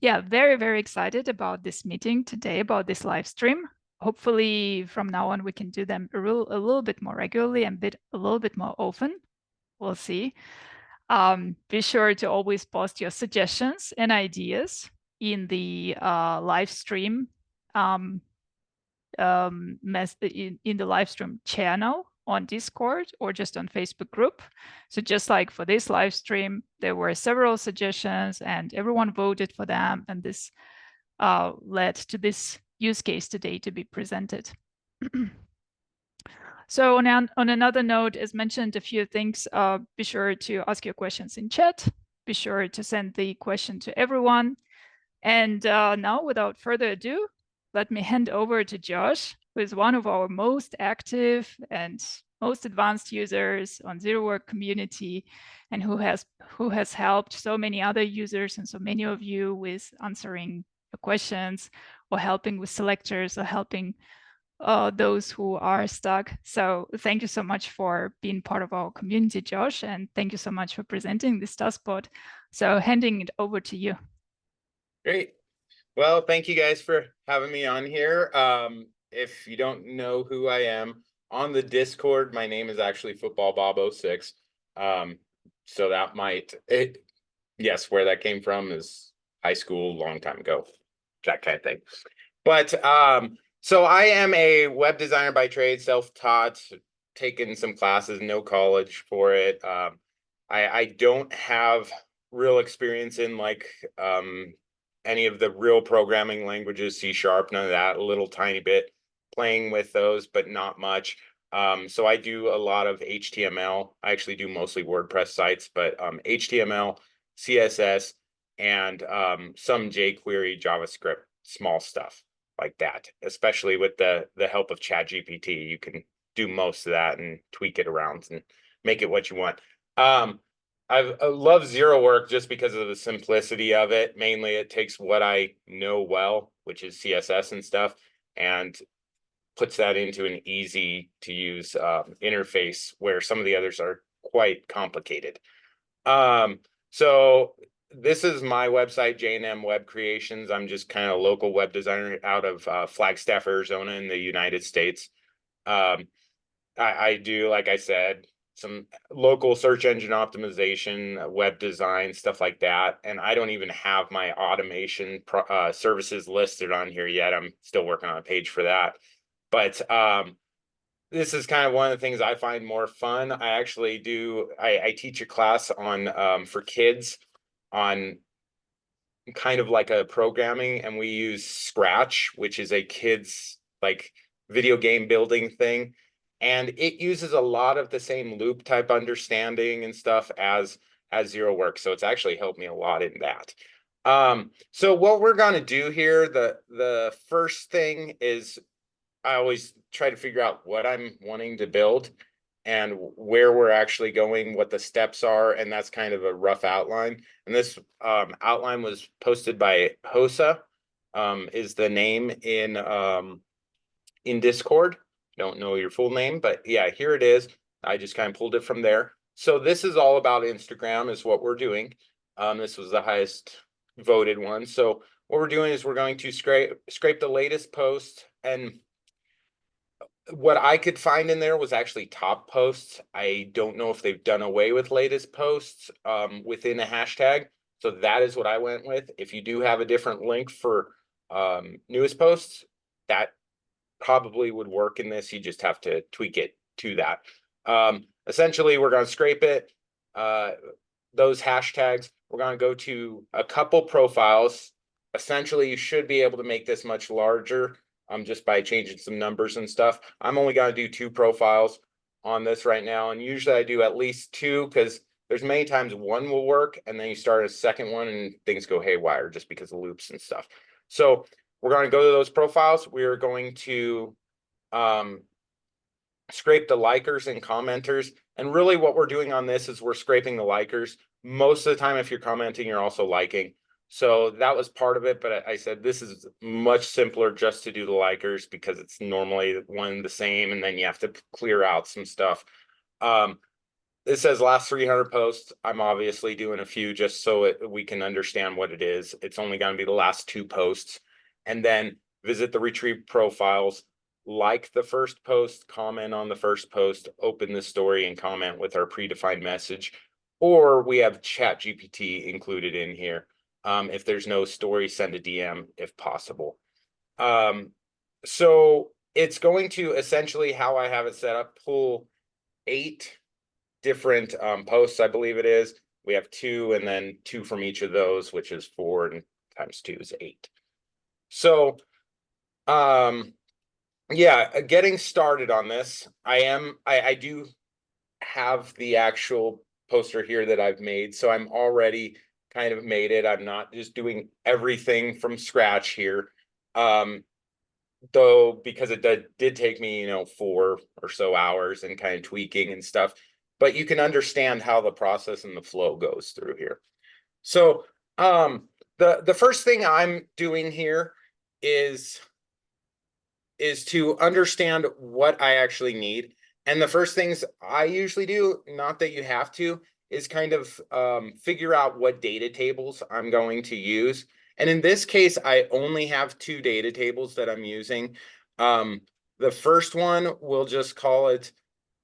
yeah, very, very excited about this meeting today, about this live stream. Hopefully from now on, we can do them a little bit more regularly and a little bit more often. We'll see. Be sure to always post your suggestions and ideas in the live stream in the live stream channel on Discord or just on Facebook group. So just like for this live stream, there were several suggestions and everyone voted for them, and this led to this use case today to be presented. So on another note, as mentioned, a few things, be sure to ask your questions in chat. Be sure to send the question to everyone. And now, without further ado, let me hand over to Josh, who is one of our most active and most advanced users on ZeroWork community, and who has helped so many other users and so many of you with answering the questions or helping with selectors or helping those who are stuck. So thank you so much for being part of our community, Josh, and thank you so much for presenting this TaskBot. So handing it over to you. Great. Well, thank you guys for having me on here. If you don't know who I am, on the Discord, my name is actually FootballBob06. So that yes, where that came from is high school, long time ago, that kind of thing. But so I am a web designer by trade, self-taught, taken some classes, no college for it. I don't have real experience in like any of the real programming languages, C#, none of that, a little tiny bit playing with those, but not much. So I do a lot of HTML. I actually do mostly WordPress sites, but HTML, CSS, and some jQuery, JavaScript, small stuff like that, especially with the help of ChatGPT. You can do most of that and tweak it around and make it what you want. I love ZeroWork just because of the simplicity of it. Mainly, it takes what I know well, which is CSS and stuff, and puts that into an easy to use interface where some of the others are quite complicated. So this is my website, J&M Web Creations. I'm just kind of a local web designer out of Flagstaff, Arizona in the United States. I do, like I said, some local search engine optimization, web design, stuff like that. And I don't even have my automation services listed on here yet. I'm still working on a page for that. But this is kind of one of the things I find more fun. I actually do, I teach a class on for kids on kind of like a programming, and we use Scratch, which is a kids like video game building thing. And it uses a lot of the same loop type understanding and stuff as ZeroWork. So it's actually helped me a lot in that. So what we're going to do here, the first thing is I always try to figure out what I'm wanting to build and where we're actually going, what the steps are, and that's kind of a rough outline. And this outline was posted by Hosa, is the name in Discord. Don't know your full name, but yeah, here it is. I just kind of pulled it from there. So this is all about Instagram is what we're doing. This was the highest voted one. So what we're doing is we're going to scrape the latest post, and what I could find in there was actually top posts. I don't know if they've done away with latest posts within a hashtag. So that is what I went with. If you do have a different link for newest posts, that probably would work in this. You just have to tweak it to that. Essentially, we're going to scrape it, those hashtags. We're going to go to a couple profiles. Essentially, you should be able to make this much larger just by changing some numbers and stuff. I'm only going to do 2 profiles on this right now. And usually I do at least 2 because there's many times one will work and then you start a second one and things go haywire just because of loops and stuff. So we're going to go to those profiles. We are going to scrape the likers and commenters. And really what we're doing on this is we're scraping the likers. Most of the time, if you're commenting, you're also liking. So that was part of it. But I said this is much simpler just to do the likers because it's normally one the same. And then you have to clear out some stuff. It says last 300 posts. I'm obviously doing a few just so we can understand what it is. It's only going to be the last 2 posts. And then visit the retrieved profiles, like the first post, comment on the first post, open the story and comment with our predefined message. Or we have ChatGPT included in here. If there's no story, send a DM if possible. So it's going to essentially, how I have it set up, pull 8 different posts, I believe it is. We have 2 and then 2 from each of those, which is 4 and times 2 is 8. So yeah, getting started on this, I do have the actual poster here that I've made, so I'm already kind of made it. I'm not just doing everything from scratch here. Though, because it did take me, 4 or so hours and kind of tweaking and stuff, but you can understand how the process and the flow goes through here. So the first thing I'm doing here is to understand what I actually need. And the first things I usually do, not that you have to, is kind of figure out what data tables I'm going to use. And in this case, I only have 2 data tables that I'm using. The first one, we'll just call it,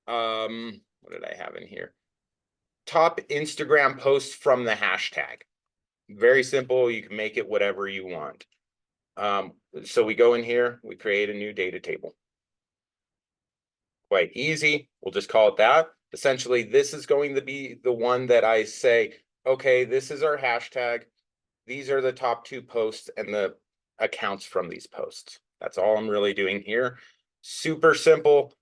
what did I have in here? Top Instagram posts from the hashtag. Very simple. You can make it whatever you want. So we go in here, we create a new data table. Quite easy. We'll just call it that. Essentially, this is going to be the one that I say, okay, this is our hashtag. These are the top 2 posts and the accounts from these posts. That's all I'm really doing here. Super simple.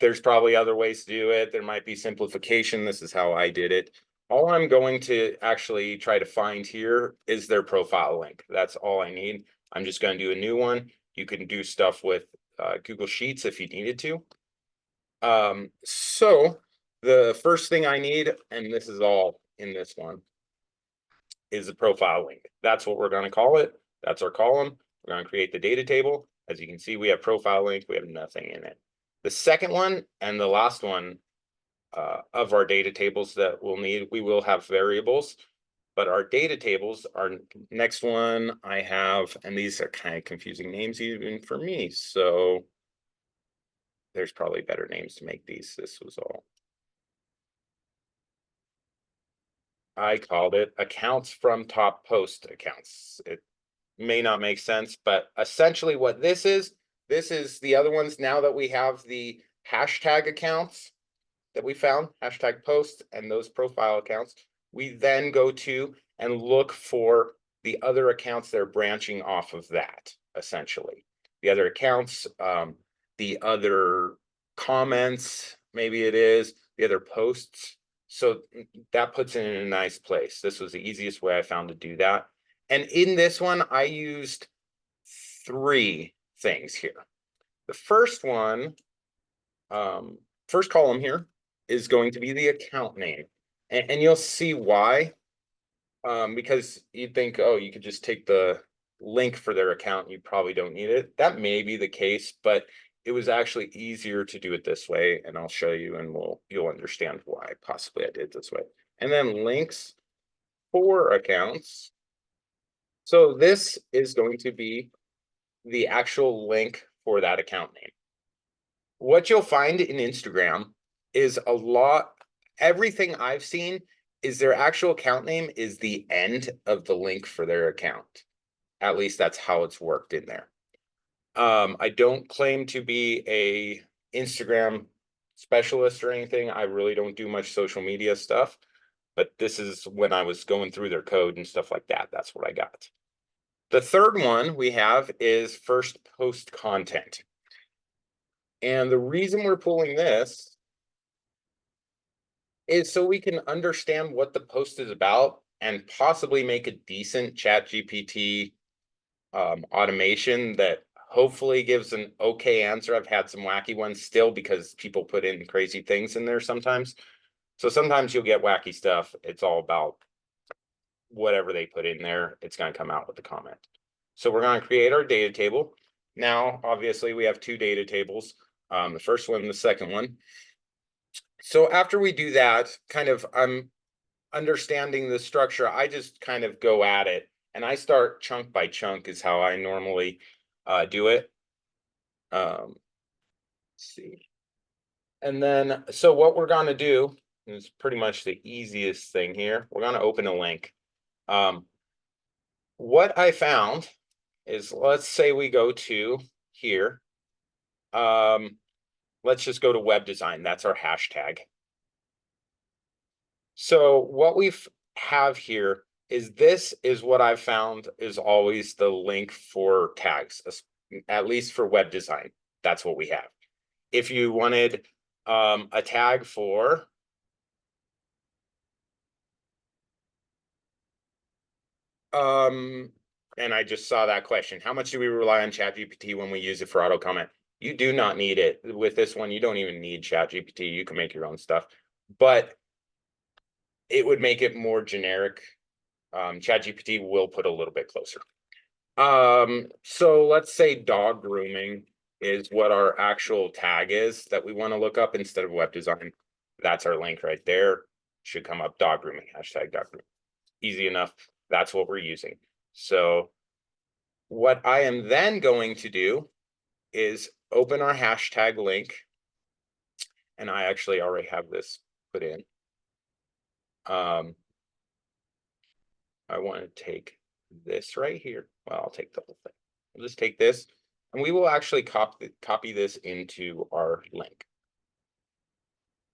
There's probably other ways to do it. There might be simplification. This is how I did it. All I'm going to actually try to find here is their profile link. That's all I need. I'm just going to do a new one. You can do stuff with Google Sheets if you needed to. So the first thing I need, and this is all in this one, is the profile link. That's what we're going to call it. That's our column. We're going to create the data table. As you can see, we have profile link. We have nothing in it. The second one and the last one of our data tables that we'll need, we will have variables, but our data tables, our next one I have, and these are kind of confusing names even for me. So there's probably better names to make these. This was all. I called it accounts from top post accounts. It may not make sense, but essentially what this is the other ones. Now that we have the hashtag accounts that we found, hashtag posts and those profile accounts, we then go to and look for the other accounts that are branching off of that, essentially. The other accounts, the other comments, maybe it is, the other posts. So that puts it in a nice place. This was the easiest way I found to do that. And in this one, I used 3 things here. The first one, first column here is going to be the account name. And you'll see why. Because you'd think, oh, you could just take the link for their account. You probably don't need it. That may be the case, but it was actually easier to do it this way. And I'll show you and you'll understand why possibly I did it this way. And then links for accounts. So this is going to be the actual link for that account name. What you'll find in Instagram is everything I've seen is their actual account name is the end of the link for their account. At least that's how it's worked in there. I don't claim to be a Instagram specialist or anything. I really don't do much social media stuff, but this is when I was going through their code and stuff like that. That's what I got. The third one we have is first post content. And the reason we're pulling this is so we can understand what the post is about and possibly make a decent ChatGPT automation that hopefully gives an okay answer. I've had some wacky ones still because people put in crazy things in there sometimes. So sometimes you'll get wacky stuff. It's all about whatever they put in there. It's going to come out with the comment. So we're going to create our data table. Now, obviously, we have 2 data tables. The first one and the second one. So after we do that, kind of I'm understanding the structure, I just kind of go at it and I start chunk by chunk is how I normally do it. Let's see. And then, so what we're going to do is pretty much the easiest thing here. We're going to open a link. What I found is, let's say we go to here. Let's just go to web design. That's our hashtag. So what we have here is this is what I've found is always the link for tags, at least for web design. That's what we have. If you wanted a tag for and I just saw that question. How much do we rely on ChatGPT when we use it for auto comment? You do not need it. With this one, you don't even need ChatGPT. You can make your own stuff, but it would make it more generic. ChatGPT will put a little bit closer. So let's say dog grooming is what our actual tag is that we want to look up instead of web design. That's our link right there. Should come up dog grooming, hashtag dog grooming. Easy enough. That's what we're using. So what I am then going to do is open our hashtag link. And I actually already have this put in. I want to take this right here. Well, I'll take the whole thing. We'll just take this and we will actually copy this into our link.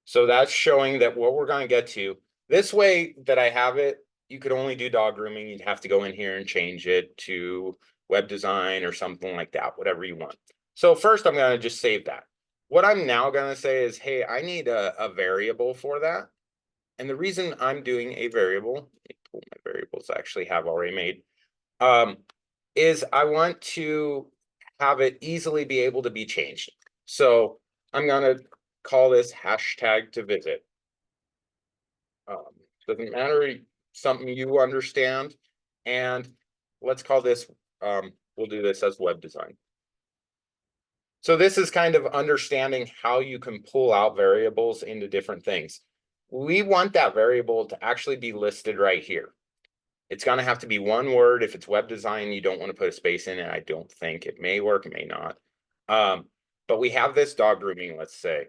So that's showing that what we're going to get to this way that I have it, you could only do dog grooming. You'd have to go in here and change it to web design or something like that, whatever you want. So first I'm going to just save that. What I'm now going to say is, hey, I need a variable for that. And the reason I'm doing a variable, let me pull my variables I actually have already made, is I want to have it easily be able to be changed. So I'm going to call this hashtag to visit. Doesn't matter, something you understand. And let's call this, we'll do this as web design. So this is kind of understanding how you can pull out variables into different things. We want that variable to actually be listed right here. It's going to have to be one word. If it's web design, you don't want to put a space in it. I don't think it may work, it may not. But we have this dog grooming, let's say.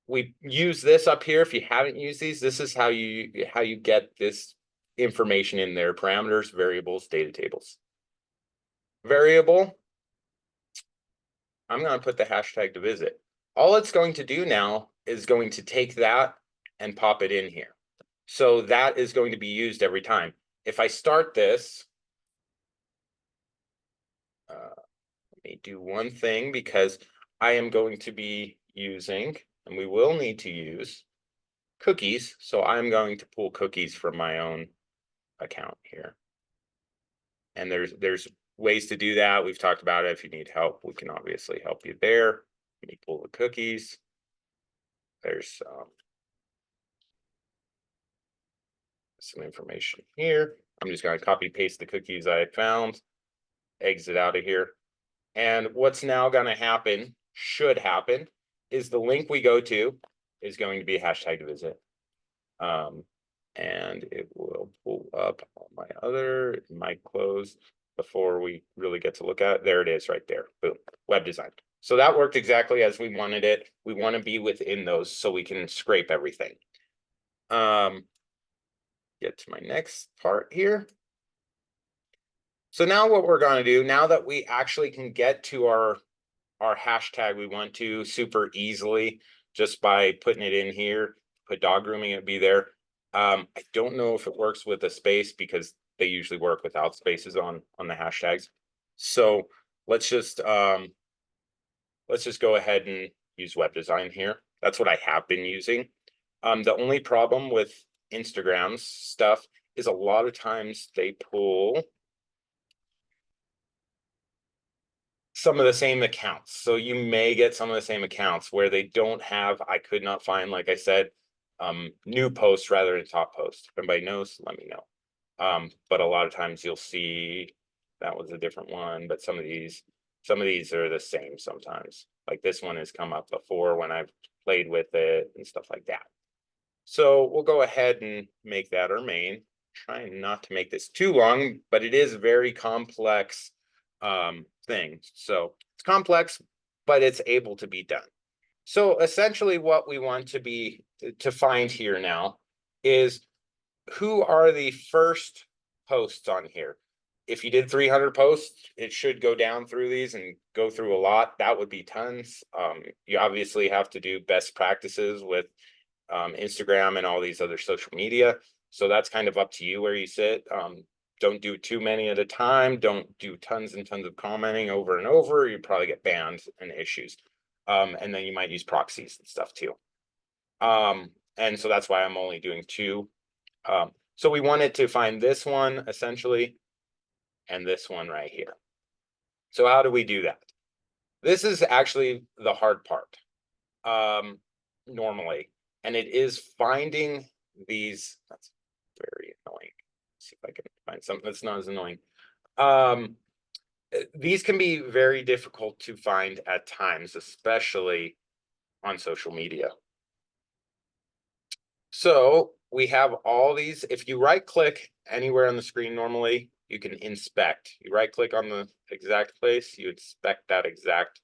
We use this up here. If you haven't used these, this is how you get this information in there: parameters, variables, data tables. Variable, I'm going to put the hashtag to visit. All it's going to do now is going to take that and pop it in here. So that is going to be used every time. If I start this, let me do one thing, because I am going to be using, and we will need to use, cookies. So I'm going to pull cookies from my own account here. And there's ways to do that. We've talked about it. If you need help, we can obviously help you there. Let me pull the cookies. There's some information here. I'm just going to copy paste the cookies I found, exit out of here. And what's now going to happen, should happen, is the link we go to is going to be hashtag to visit. And it will pull up my other, might close before we really get to look at it. There it is right there. Boom, web design. So that worked exactly as we wanted it. We want to be within those so we can scrape everything. Get to my next part here. So now what we're going to do, now that we actually can get to our hashtag we want to super easily, just by putting it in here, put dog grooming, it'd be there. I don't know if it works with a space, because they usually work without spaces on the hashtags. So let's just go ahead and use web design here. That's what I have been using. The only problem with Instagram's stuff is a lot of times they pull some of the same accounts. So you may get some of the same accounts where they don't have, I could not find, like I said, new posts rather than top posts. If anybody knows, let me know. But a lot of times you'll see that was a different one, but some of these are the same sometimes. Like this one has come up before when I've played with it and stuff like that. So we'll go ahead and make that our main. Trying not to make this too long, but it is a very complex thing. So it's complex, but it's able to be done. So essentially what we want to find here now is who are the first posts on here. If you did 300 posts, it should go down through these and go through a lot. That would be tons. You obviously have to do best practices with Instagram and all these other social media. So that's kind of up to you where you sit. Don't do too many at a time. Don't do tons and tons of commenting over and over. You probably get banned and issues. And then you might use proxies and stuff too. And so that's why I'm only doing 2. So we wanted to find this one essentially, and this one right here. So how do we do that? This is actually the hard part normally, and it is finding these. That's very annoying. Let's see if I can find something that's not as annoying. These can be very difficult to find at times, especially on social media. So we have all these. If you right click anywhere on the screen normally, you can inspect. You right click on the exact place, you inspect that exact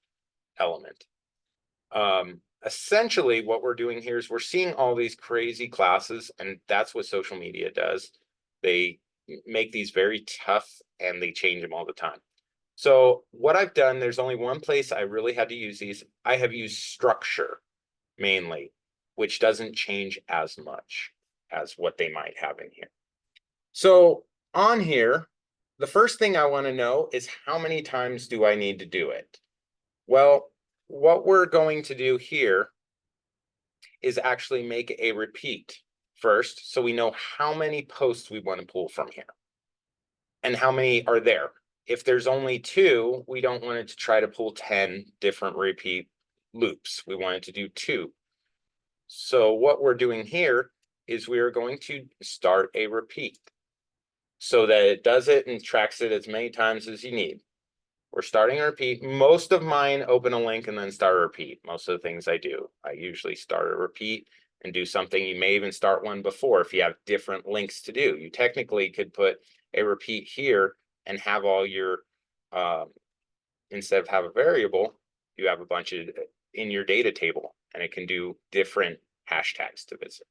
element. Essentially what we're doing here is we're seeing all these crazy classes, and that's what social media does. They make these very tough and they change them all the time. So what I've done, there's only one place I really had to use these. I have used structure mainly, which doesn't change as much as what they might have in here. So on here, the first thing I want to know is how many times do I need to do it? Well, what we're going to do here is actually make a repeat first, so we know how many posts we want to pull from here and how many are there. If there's only 2, we don't want it to try to pull 10 different repeat loops. We want it to do 2. So what we're doing here is we are going to start a repeat so that it does it and tracks it as many times as you need. We're starting a repeat. Most of mine open a link and then start a repeat. Most of the things I do, I usually start a repeat and do something. You may even start one before if you have different links to do. You technically could put a repeat here and have all your, instead of have a variable, you have a bunch of in your data table, and it can do different hashtags to visit.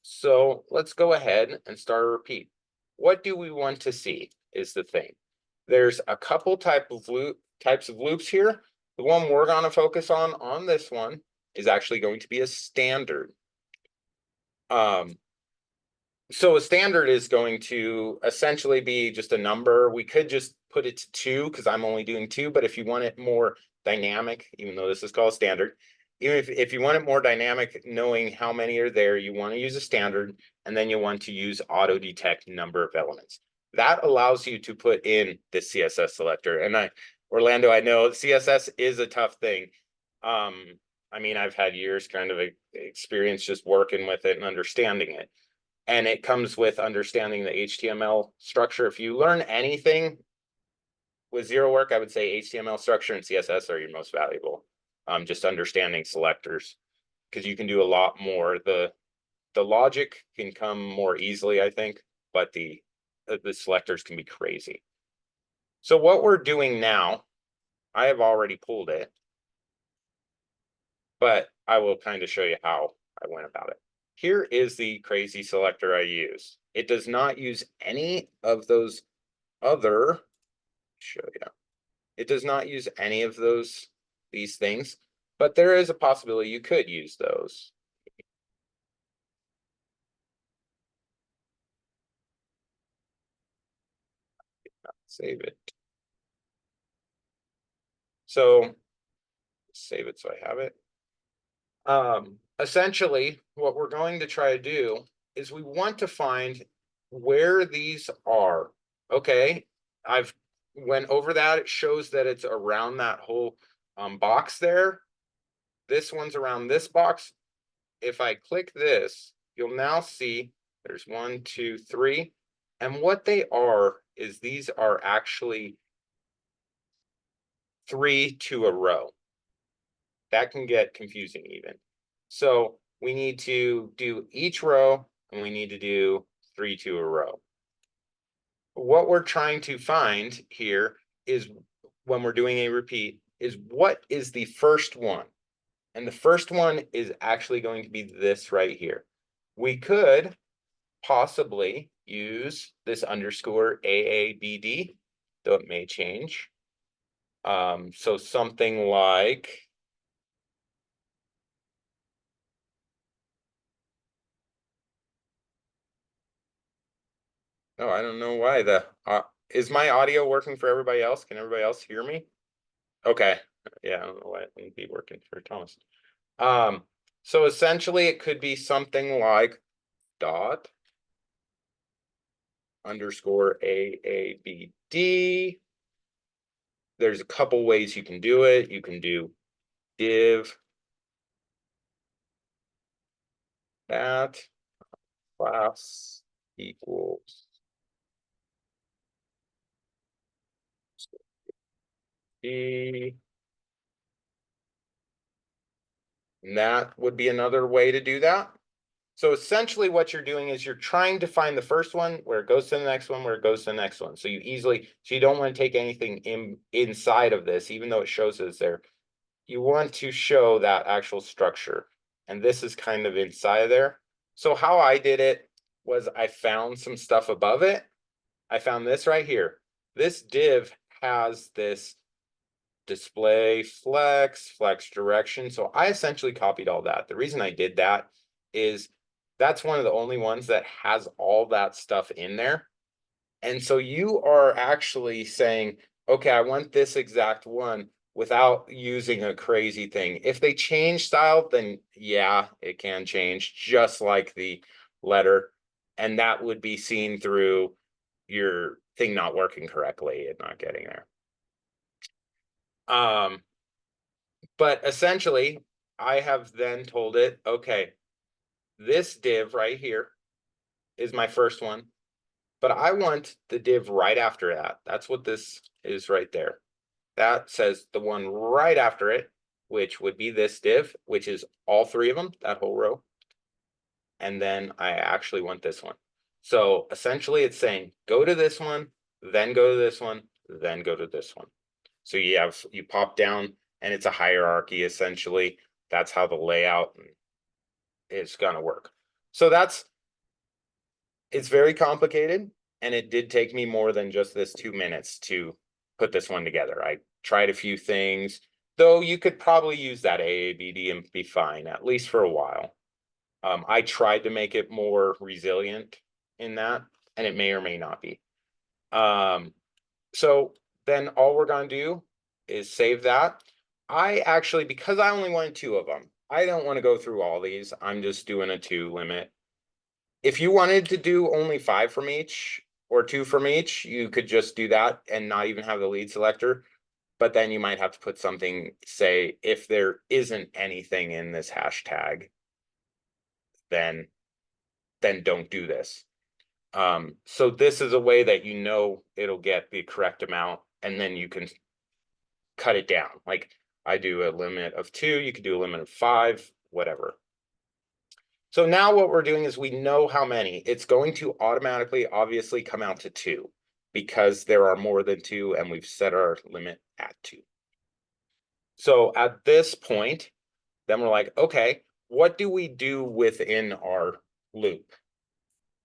So let's go ahead and start a repeat. What do we want to see is the thing. There's a couple types of loops here. The one we're going to focus on this one is actually going to be a standard. So a standard is going to essentially be just a number. We could just put it to 2 because I'm only doing 2, but if you want it more dynamic, even though this is called standard, even if you want it more dynamic, knowing how many are there, you want to use a standard, and then you want to use auto detect number of elements. That allows you to put in the CSS selector. And Orlando, I know CSS is a tough thing. I mean, I've had years kind of experience just working with it and understanding it. And it comes with understanding the HTML structure. If you learn anything with ZeroWork, I would say HTML structure and CSS are your most valuable. Just understanding selectors, because you can do a lot more. The logic can come more easily, I think, but the selectors can be crazy. So what we're doing now, I have already pulled it, but I will kind of show you how I went about it. Here is the crazy selector I use. It does not use any of those other, show you. It does not use any of these things, but there is a possibility you could use those. Save it. So save it so I have it. Essentially, what we're going to try to do is we want to find where these are. Okay, I've went over that. It shows that it's around that whole box there. This one's around this box. If I click this, you'll now see there's 1, 2, 3. And what they are is these are actually 3 to a row. that can get confusing even. So we need to do each row, and we need to do 3 to a row. What we're trying to find here is, when we're doing a repeat, is what is the first one. And the first one is actually going to be this right here. We could possibly use this underscore AABD, though it may change. So something like, oh, I don't know why is my audio working for everybody else? Can everybody else hear me? Okay. Yeah, I don't know why it wouldn't be working for Thomas. So essentially it could be something like dot underscore AABD. There's a couple ways you can do it. You can do div that class equals D. And that would be another way to do that. So essentially what you're doing is you're trying to find the first one where it goes to the next one, where it goes to the next one. So you don't want to take anything inside of this, even though it shows it's there. You want to show that actual structure. And this is kind of inside of there. So how I did it was I found some stuff above it. I found this right here. This div has this display flex direction. So I essentially copied all that. The reason I did that is that's one of the only ones that has all that stuff in there. And so you are actually saying, okay, I want this exact one without using a crazy thing. If they change style, then yeah, it can change, just like the letter. And that would be seen through your thing not working correctly and not getting there. But essentially, I have then told it, okay, this div right here is my first one, but I want the div right after that. That's what this is right there. That says the one right after it, which would be this div, which is all 3 of them, that whole row. And then I actually want this one. So essentially it's saying, go to this one, then go to this one, then go to this one. So you pop down, and it's a hierarchy essentially. That's how the layout is going to work. So it's very complicated, and it did take me more than just this 2 minutes to put this one together. I tried a few things, though you could probably use that AABD and be fine, at least for a while. I tried to make it more resilient in that, and it may or may not be. So then all we're going to do is save that. I actually, because I only wanted 2 of them, I don't want to go through all these. I'm just doing a 2 limit. If you wanted to do only 5 from each or 2 from each, you could just do that and not even have the lead selector. But then you might have to put something, say, if there isn't anything in this hashtag, then don't do this. So this is a way that it'll get the correct amount, and then you can cut it down. Like I do a limit of 2, you could do a limit of 5, whatever. So now what we're doing is we know how many. It's going to automatically, obviously, come out to 2 because there are more than 2, and we've set our limit at 2. So at this point, then we're like, okay, what do we do within our loop?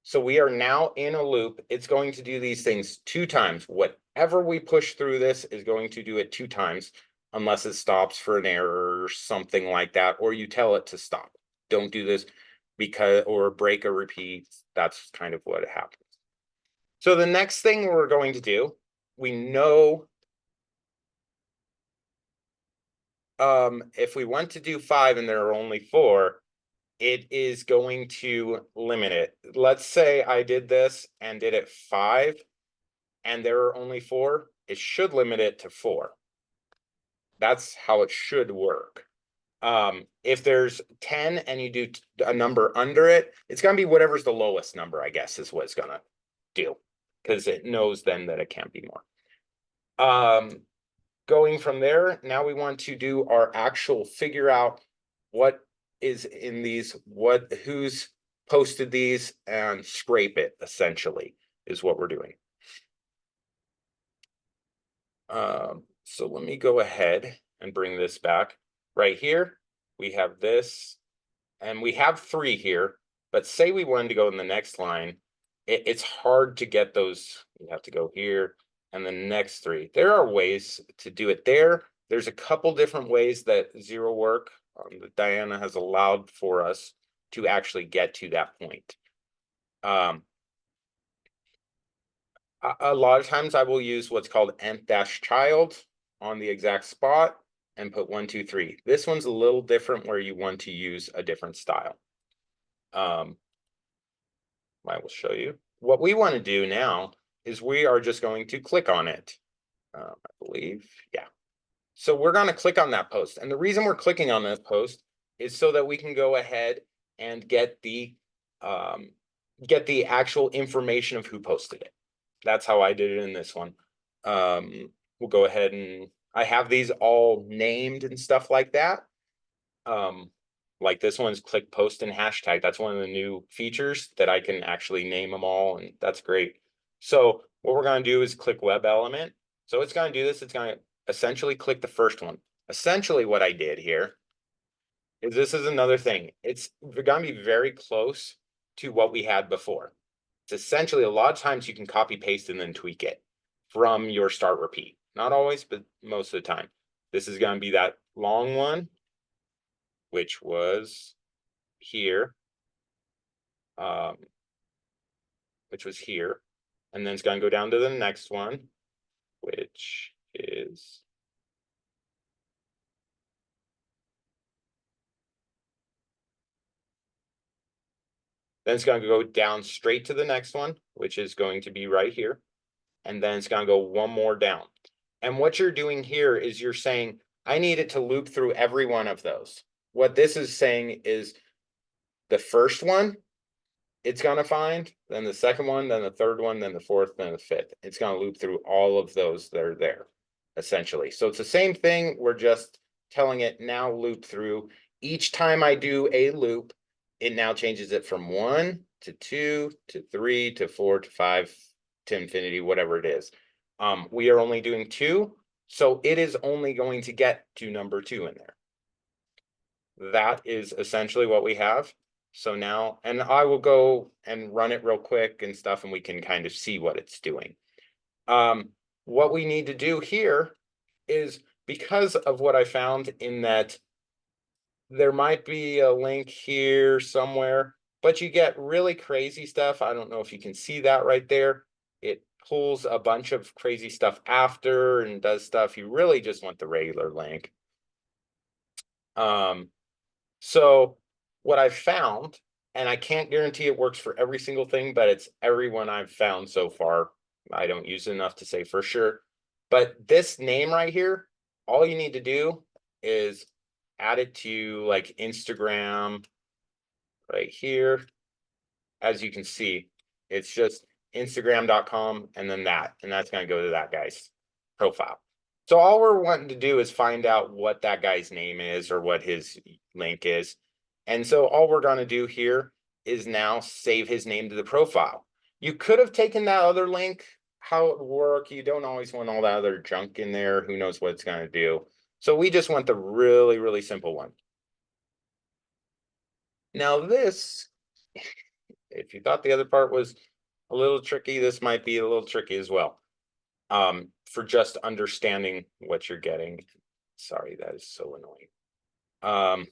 So we are now in a loop. It's going to do these things 2 times. Whatever we push through this is going to do it 2 times, unless it stops for an error or something like that, or you tell it to stop. Don't do this or break a repeat. That's kind of what happens. So the next thing we're going to do, we know if we want to do 5 and there are only 4, it is going to limit it. Let's say I did this and did it 5 and there are only 4, it should limit it to 4. That's how it should work. If there's 10 and you do a number under it, it's going to be whatever's the lowest number, I guess, is what it's going to do, because it knows then that it can't be more. going from there, now we want to do our actual figure out what is in these, who's posted these, and scrape it, essentially, is what we're doing. So let me go ahead and bring this back. Right here, we have this, and we have 3 here, but say we wanted to go in the next line, it's hard to get those. You have to go here and the next 3. There are ways to do it there. There's a couple different ways that ZeroWork, that Diana has allowed for us to actually get to that point. A lot of times I will use what's called nth-child on the exact spot and put 1, 2, 3. This one's a little different where you want to use a different style. I will show you. What we want to do now is we are just going to click on it. I believe, yeah. So we're going to click on that post. And the reason we're clicking on this post is so that we can go ahead and get the actual information of who posted it. That's how I did it in this one. We'll go ahead and I have these all named and stuff like that. Like this one's click post and hashtag. That's one of the new features that I can actually name them all, and that's great. So what we're going to do is click web element. So it's going to do this. It's going to essentially click the first one. Essentially what I did here is this is another thing. It's going to be very close to what we had before. It's essentially a lot of times you can copy paste and then tweak it from your start repeat. Not always, but most of the time. This is going to be that long one, which was here, which was here. And then it's going to go down to the next one, which is then it's going to go down straight to the next one, which is going to be right here. And then it's going to go one more down. And what you're doing here is you're saying, I need it to loop through every one of those. What this is saying is the first one, it's going to find, then the second one, then the third one, then the fourth, then the fifth. It's going to loop through all of those that are there, essentially. So it's the same thing. We're just telling it now loop through. Each time I do a loop, it now changes it from 1 to 2 to 3 to 4 to 5 to infinity, whatever it is. We are only doing 2, so it is only going to get to number 2 in there. That is essentially what we have. So now, and I will go and run it real quick and stuff, and we can kind of see what it's doing. What we need to do here is, because of what I found in that there might be a link here somewhere, but you get really crazy stuff. I don't know if you can see that right there. It pulls a bunch of crazy stuff after and does stuff. You really just want the regular link. So what I've found, and I can't guarantee it works for every single thing, but it's everyone I've found so far. I don't use it enough to say for sure. But this name right here, all you need to do is add it to like Instagram right here. As you can see, it's just Instagram.com and then that, and that's going to go to that guy's profile. So all we're wanting to do is find out what that guy's name is or what his link is. And so all we're going to do here is now save his name to the profile. You could have taken that other link, how it would work. You don't always want all that other junk in there. Who knows what it's going to do. So we just want the really, really simple one. Now this, if you thought the other part was a little tricky, this might be a little tricky as well. For just understanding what you're getting. Sorry, that is so annoying.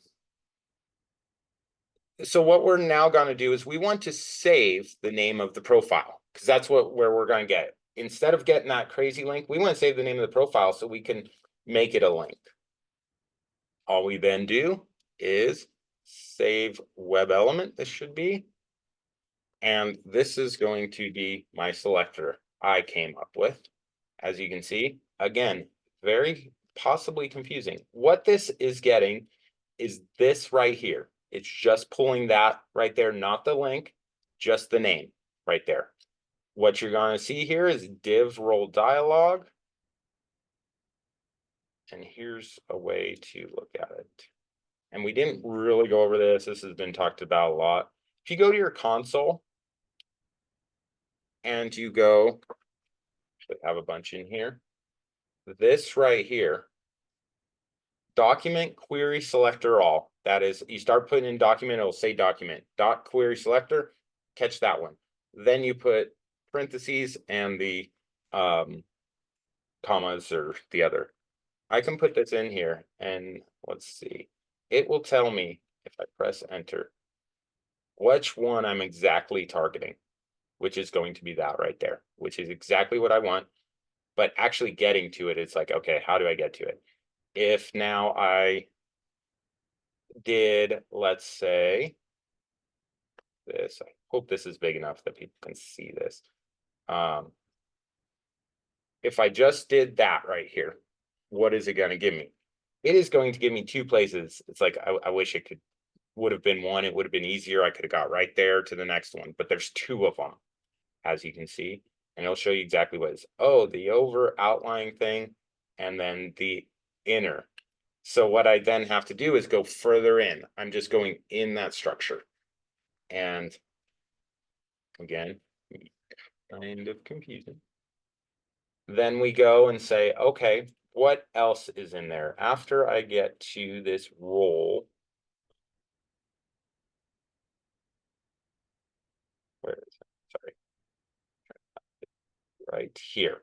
So what we're now going to do is we want to save the name of the profile, because that's where we're going to get it. Instead of getting that crazy link, we want to save the name of the profile so we can make it a link. All we then do is save web element. This should be. And this is going to be my selector I came up with. As you can see, again, very possibly confusing. What this is getting is this right here. It's just pulling that right there, not the link, just the name right there. What you're going to see here is div role dialog. And here's a way to look at it. And we didn't really go over this. This has been talked about a lot. If you go to your console and you go, should have a bunch in here. This right here, document query selector all. That is, you start putting in document, it'll say document dot query selector. Catch that one. Then you put parentheses and the commas or the other. I can put this in here and let's see. It will tell me if I press enter which one I'm exactly targeting, which is going to be that right there, which is exactly what I want. But actually getting to it, it's like, okay, how do I get to it? If now I did, let's say this, I hope this is big enough that people can see this. If I just did that right here, what is it going to give me? It is going to give me two places. It's like, I wish it would have been one. It would have been easier. I could have got right there to the next one, but there's two of them, as you can see, and it'll show you exactly what it is. Oh, the over outlying thing, and then the inner. So what I then have to do is go further in. I'm just going in that structure. And again, kind of confusing. Then we go and say, okay, what else is in there? After I get to this role, where is it? Sorry. Right here.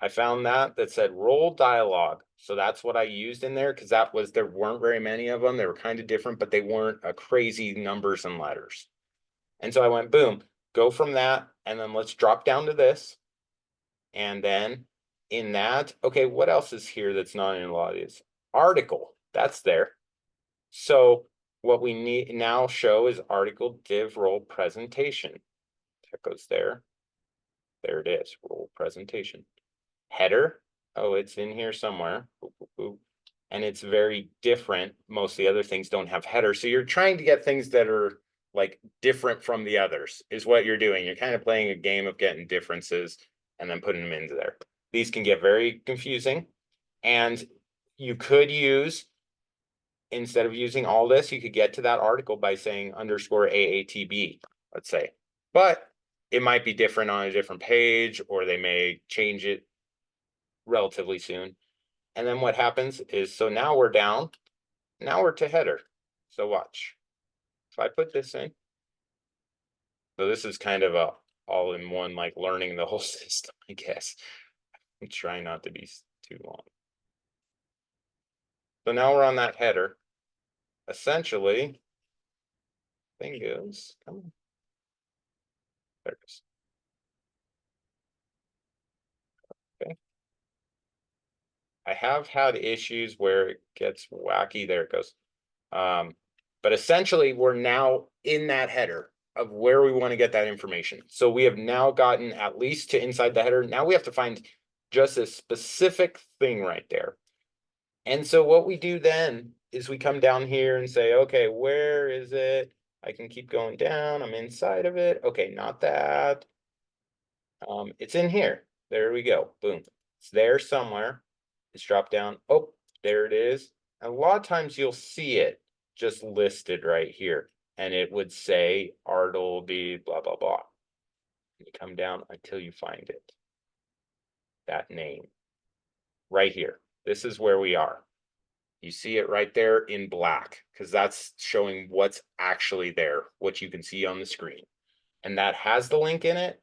I found that said role dialogue. So that's what I used in there because there weren't very many of them. They were kind of different, but they weren't a crazy numbers and letters. And so I went, boom, go from that. And then let's drop down to this. And then in that, okay, what else is here that's not in a lot of these? Article, that's there. So what we need now show is article div role presentation. That goes there. There it is, role presentation. Header, oh, it's in here somewhere. Boop, boop, boop. And it's very different. Most of the other things don't have header. So you're trying to get things that are like different from the others is what you're doing. You're kind of playing a game of getting differences and then putting them into there. These can get very confusing. And you could use, instead of using all this, you could get to that article by saying underscore AATB, let's say. But it might be different on a different page, or they may change it relatively soon. And then what happens is, so now we're down, now we're to header. So watch, if I put this in, so this is kind of a all-in-one, like learning the whole system, I guess. I'm trying not to be too long. So now we're on that header. Essentially, thing goes, come on. There it goes. Okay. I have had issues where it gets wacky. There it goes. But essentially, we're now in that header of where we want to get that information. So we have now gotten at least to inside the header. Now we have to find just a specific thing right there. And so what we do then is we come down here and say, okay, where is it? I can keep going down. I'm inside of it. Okay, not that. It's in here. There we go. Boom. It's there somewhere. It's dropped down. Oh, there it is. And a lot of times you'll see it just listed right here. And it would say article be blah, blah, blah. And you come down until you find it. That name. Right here. This is where we are. You see it right there in black because that's showing what's actually there, what you can see on the screen. And that has the link in it,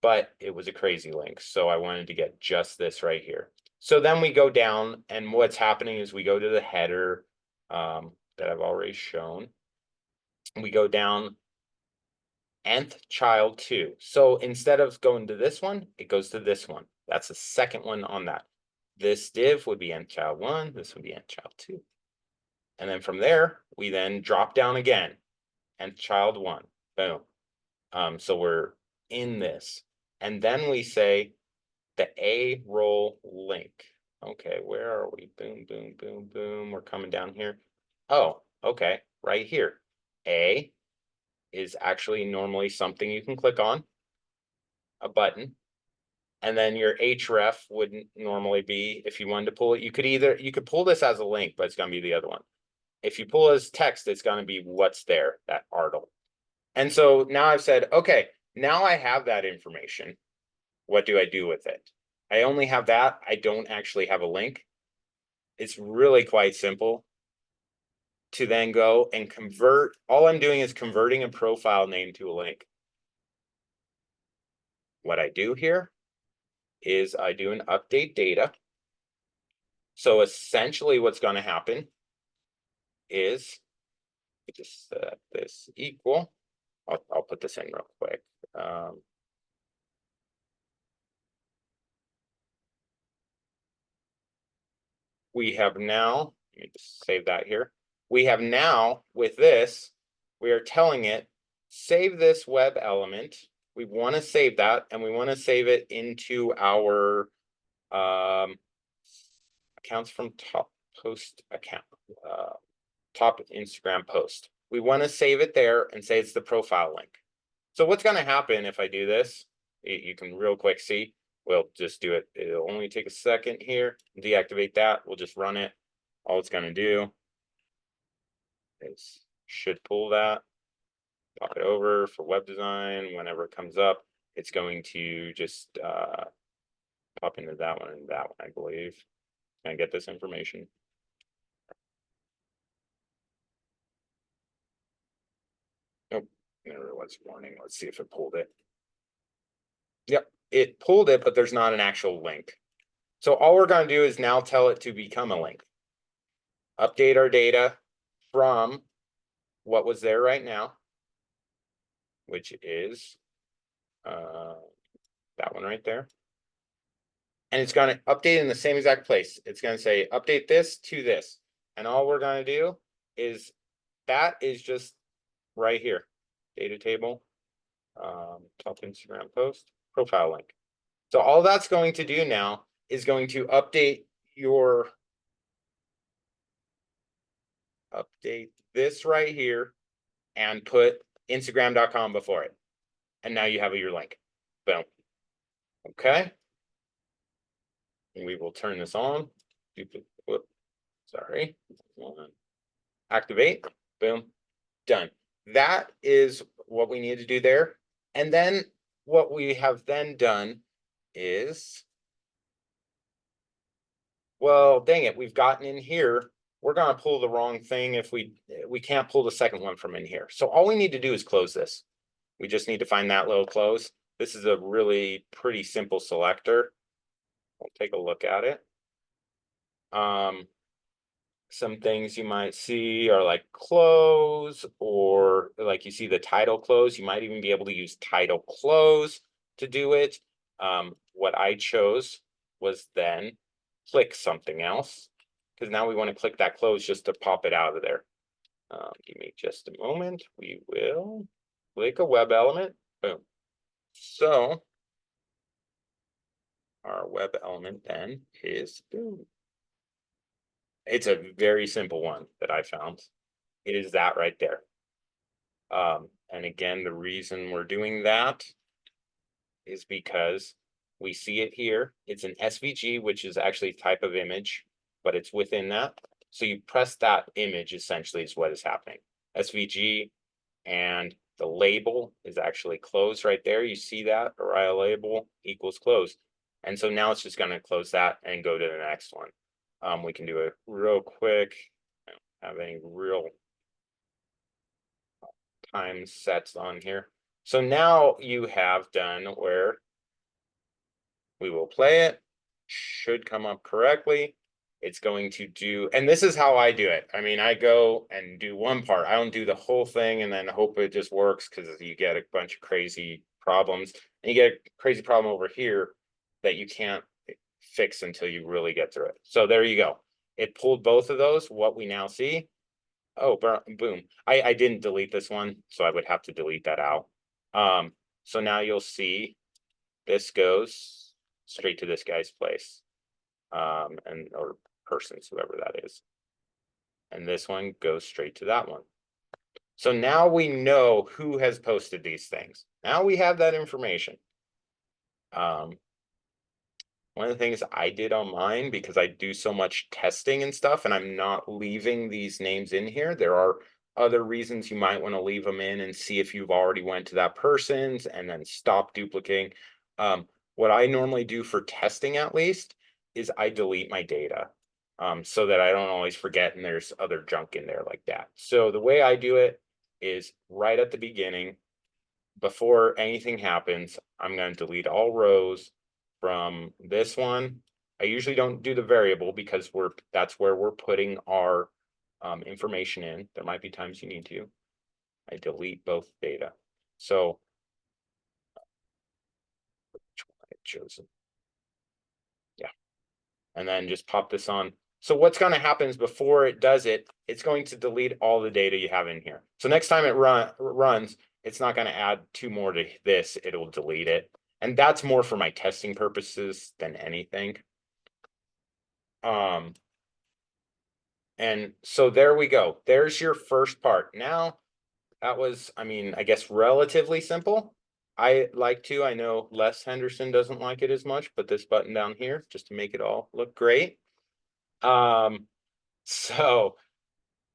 but it was a crazy link. So I wanted to get just this right here. So then we go down, and what's happening is we go to the header that I've already shown. We go down nth child 2. So instead of going to this one, it goes to this one. That's the second one on that. This div would be nth child 1. This would be nth child 2. And then from there, we then drop down again, nth child 1. Boom. So we're in this. And then we say the A role link. Okay, where are we? Boom, boom, boom, boom. We're coming down here. Oh, okay, right here. A is actually normally something you can click on, a button. And then your href would normally be, if you wanted to pull it, you could pull this as a link, but it's going to be the other one. If you pull as text, it's going to be what's there, that article. And so now I've said, okay, now I have that information. What do I do with it? I only have that. I don't actually have a link. It's really quite simple to then go and convert. All I'm doing is converting a profile name to a link. What I do here is I do an update data. So essentially what's going to happen is just set this equal. I'll put this in real quick. We have now, let me just save that here. We have now, with this, we are telling it, save this web element. We want to save that, and we want to save it into our accounts from top post account, top Instagram post. We want to save it there and say it's the profile link. So what's going to happen if I do this? You can real quick see. We'll just do it. It'll only take a second here. Deactivate that. We'll just run it. All it's going to do is should pull that, pop it over for web design. Whenever it comes up, it's going to just pop into that one and that one, I believe, and get this information. Nope, there was warning. Let's see if it pulled it. Yep, it pulled it, but there's not an actual link. So all we're going to do is now tell it to become a link. Update our data from what was there right now, which is that one right there. And it's going to update in the same exact place. It's going to say update this to this. And all we're going to do is that is just right here. Data table, top Instagram post, profile link. So all that's going to do now is going to update this right here and put Instagram.com before it. And now you have your link. Boom. Okay. And we will turn this on. Sorry. Activate. Boom. Done. That is what we need to do there. And then what we have then done is, well, dang it, we've gotten in here. We're going to pull the wrong thing if we can't pull the second one from in here. So all we need to do is close this. We just need to find that little close. This is a really pretty simple selector. We'll take a look at it. Some things you might see are like close, or like you see the title close. You might even be able to use title close to do it. What I chose was then click something else, because now we want to click that close just to pop it out of there. Give me just a moment. We will click a web element. Boom. So our web element then is boom. It's a very simple one that I found. It is that right there. And again, the reason we're doing that is because we see it here. It's an SVG, which is actually a type of image, but it's within that. So you press that image, essentially, is what is happening. SVG, and the label is actually closed right there. You see that, Araya label equals close. And so now it's just going to close that and go to the next one. We can do it real quick. I don't have any real time sets on here. So now you have done where we will play it. Should come up correctly. It's going to do, and this is how I do it. I mean, I go and do one part. I don't do the whole thing and then hope it just works, because you get a bunch of crazy problems. And you get a crazy problem over here that you can't fix until you really get through it. So there you go. It pulled both of those. What we now see, oh, boom. I didn't delete this one, so I would have to delete that out. So now you'll see this goes straight to this guy's place, and or persons, whoever that is. And this one goes straight to that one. So now we know who has posted these things. Now we have that information. one of the things I did on mine, because I do so much testing and stuff, and I'm not leaving these names in here. There are other reasons you might want to leave them in and see if you've already went to that person's and then stop duplicating. What I normally do for testing, at least, is I delete my data so that I don't always forget and there's other junk in there like that. So the way I do it is right at the beginning, before anything happens, I'm going to delete all rows from this one. I usually don't do the variable because that's where we're putting our information in. There might be times you need to. I delete both data. So which one I chosen? Yeah. And then just pop this on. So what's going to happen is before it does it, it's going to delete all the data you have in here. So next time it runs, it's not going to add 2 more to this. It'll delete it. And that's more for my testing purposes than anything. And so there we go. There's your first part. Now, that was, I mean, I guess relatively simple. I know Les Henderson doesn't like it as much, but this button down here, just to make it all look great. So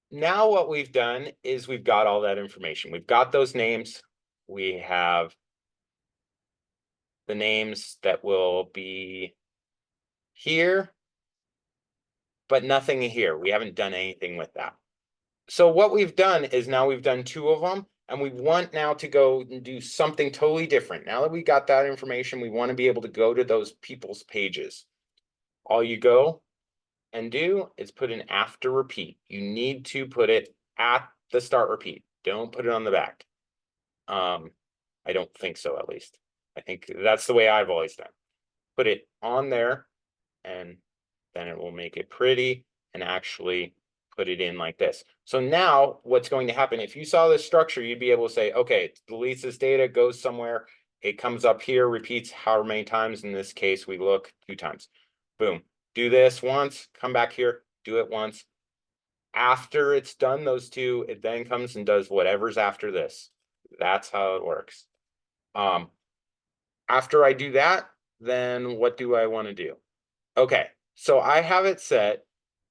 now what we've done is we've got all that information. We've got those names. We have the names that will be here, but nothing here. We haven't done anything with that. So what we've done is now we've done 2 of them, and we want now to go and do something totally different. Now that we got that information, we want to be able to go to those people's pages. All you go and do is put an after repeat. You need to put it at the start repeat. Don't put it on the back. I don't think so, at least. I think that's the way I've always done. Put it on there, and then it will make it pretty and actually put it in like this. So now what's going to happen, if you saw this structure, you'd be able to say, okay, it deletes this data, goes somewhere, it comes up here, repeats however many times. In this case, we look 2 times. Boom. Do this once, come back here, do it once. After it's done those 2, it then comes and does whatever's after this. That's how it works. After I do that, then what do I want to do? Okay, so I have it set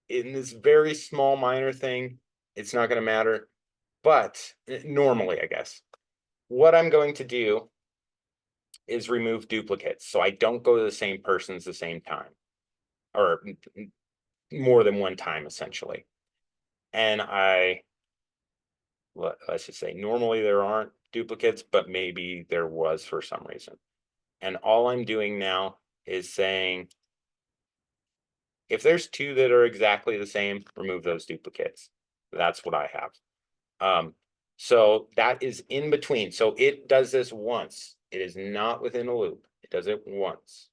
in this very small minor thing. It's not going to matter, but normally, I guess, what I'm going to do is remove duplicates. So I don't go to the same persons the same time, or more than one time, essentially. And let's just say normally there aren't duplicates, but maybe there was for some reason. And all I'm doing now is saying, if there's 2 that are exactly the same, remove those duplicates. That's what I have. So that is in between. So it does this once. It is not within a loop. It does it once.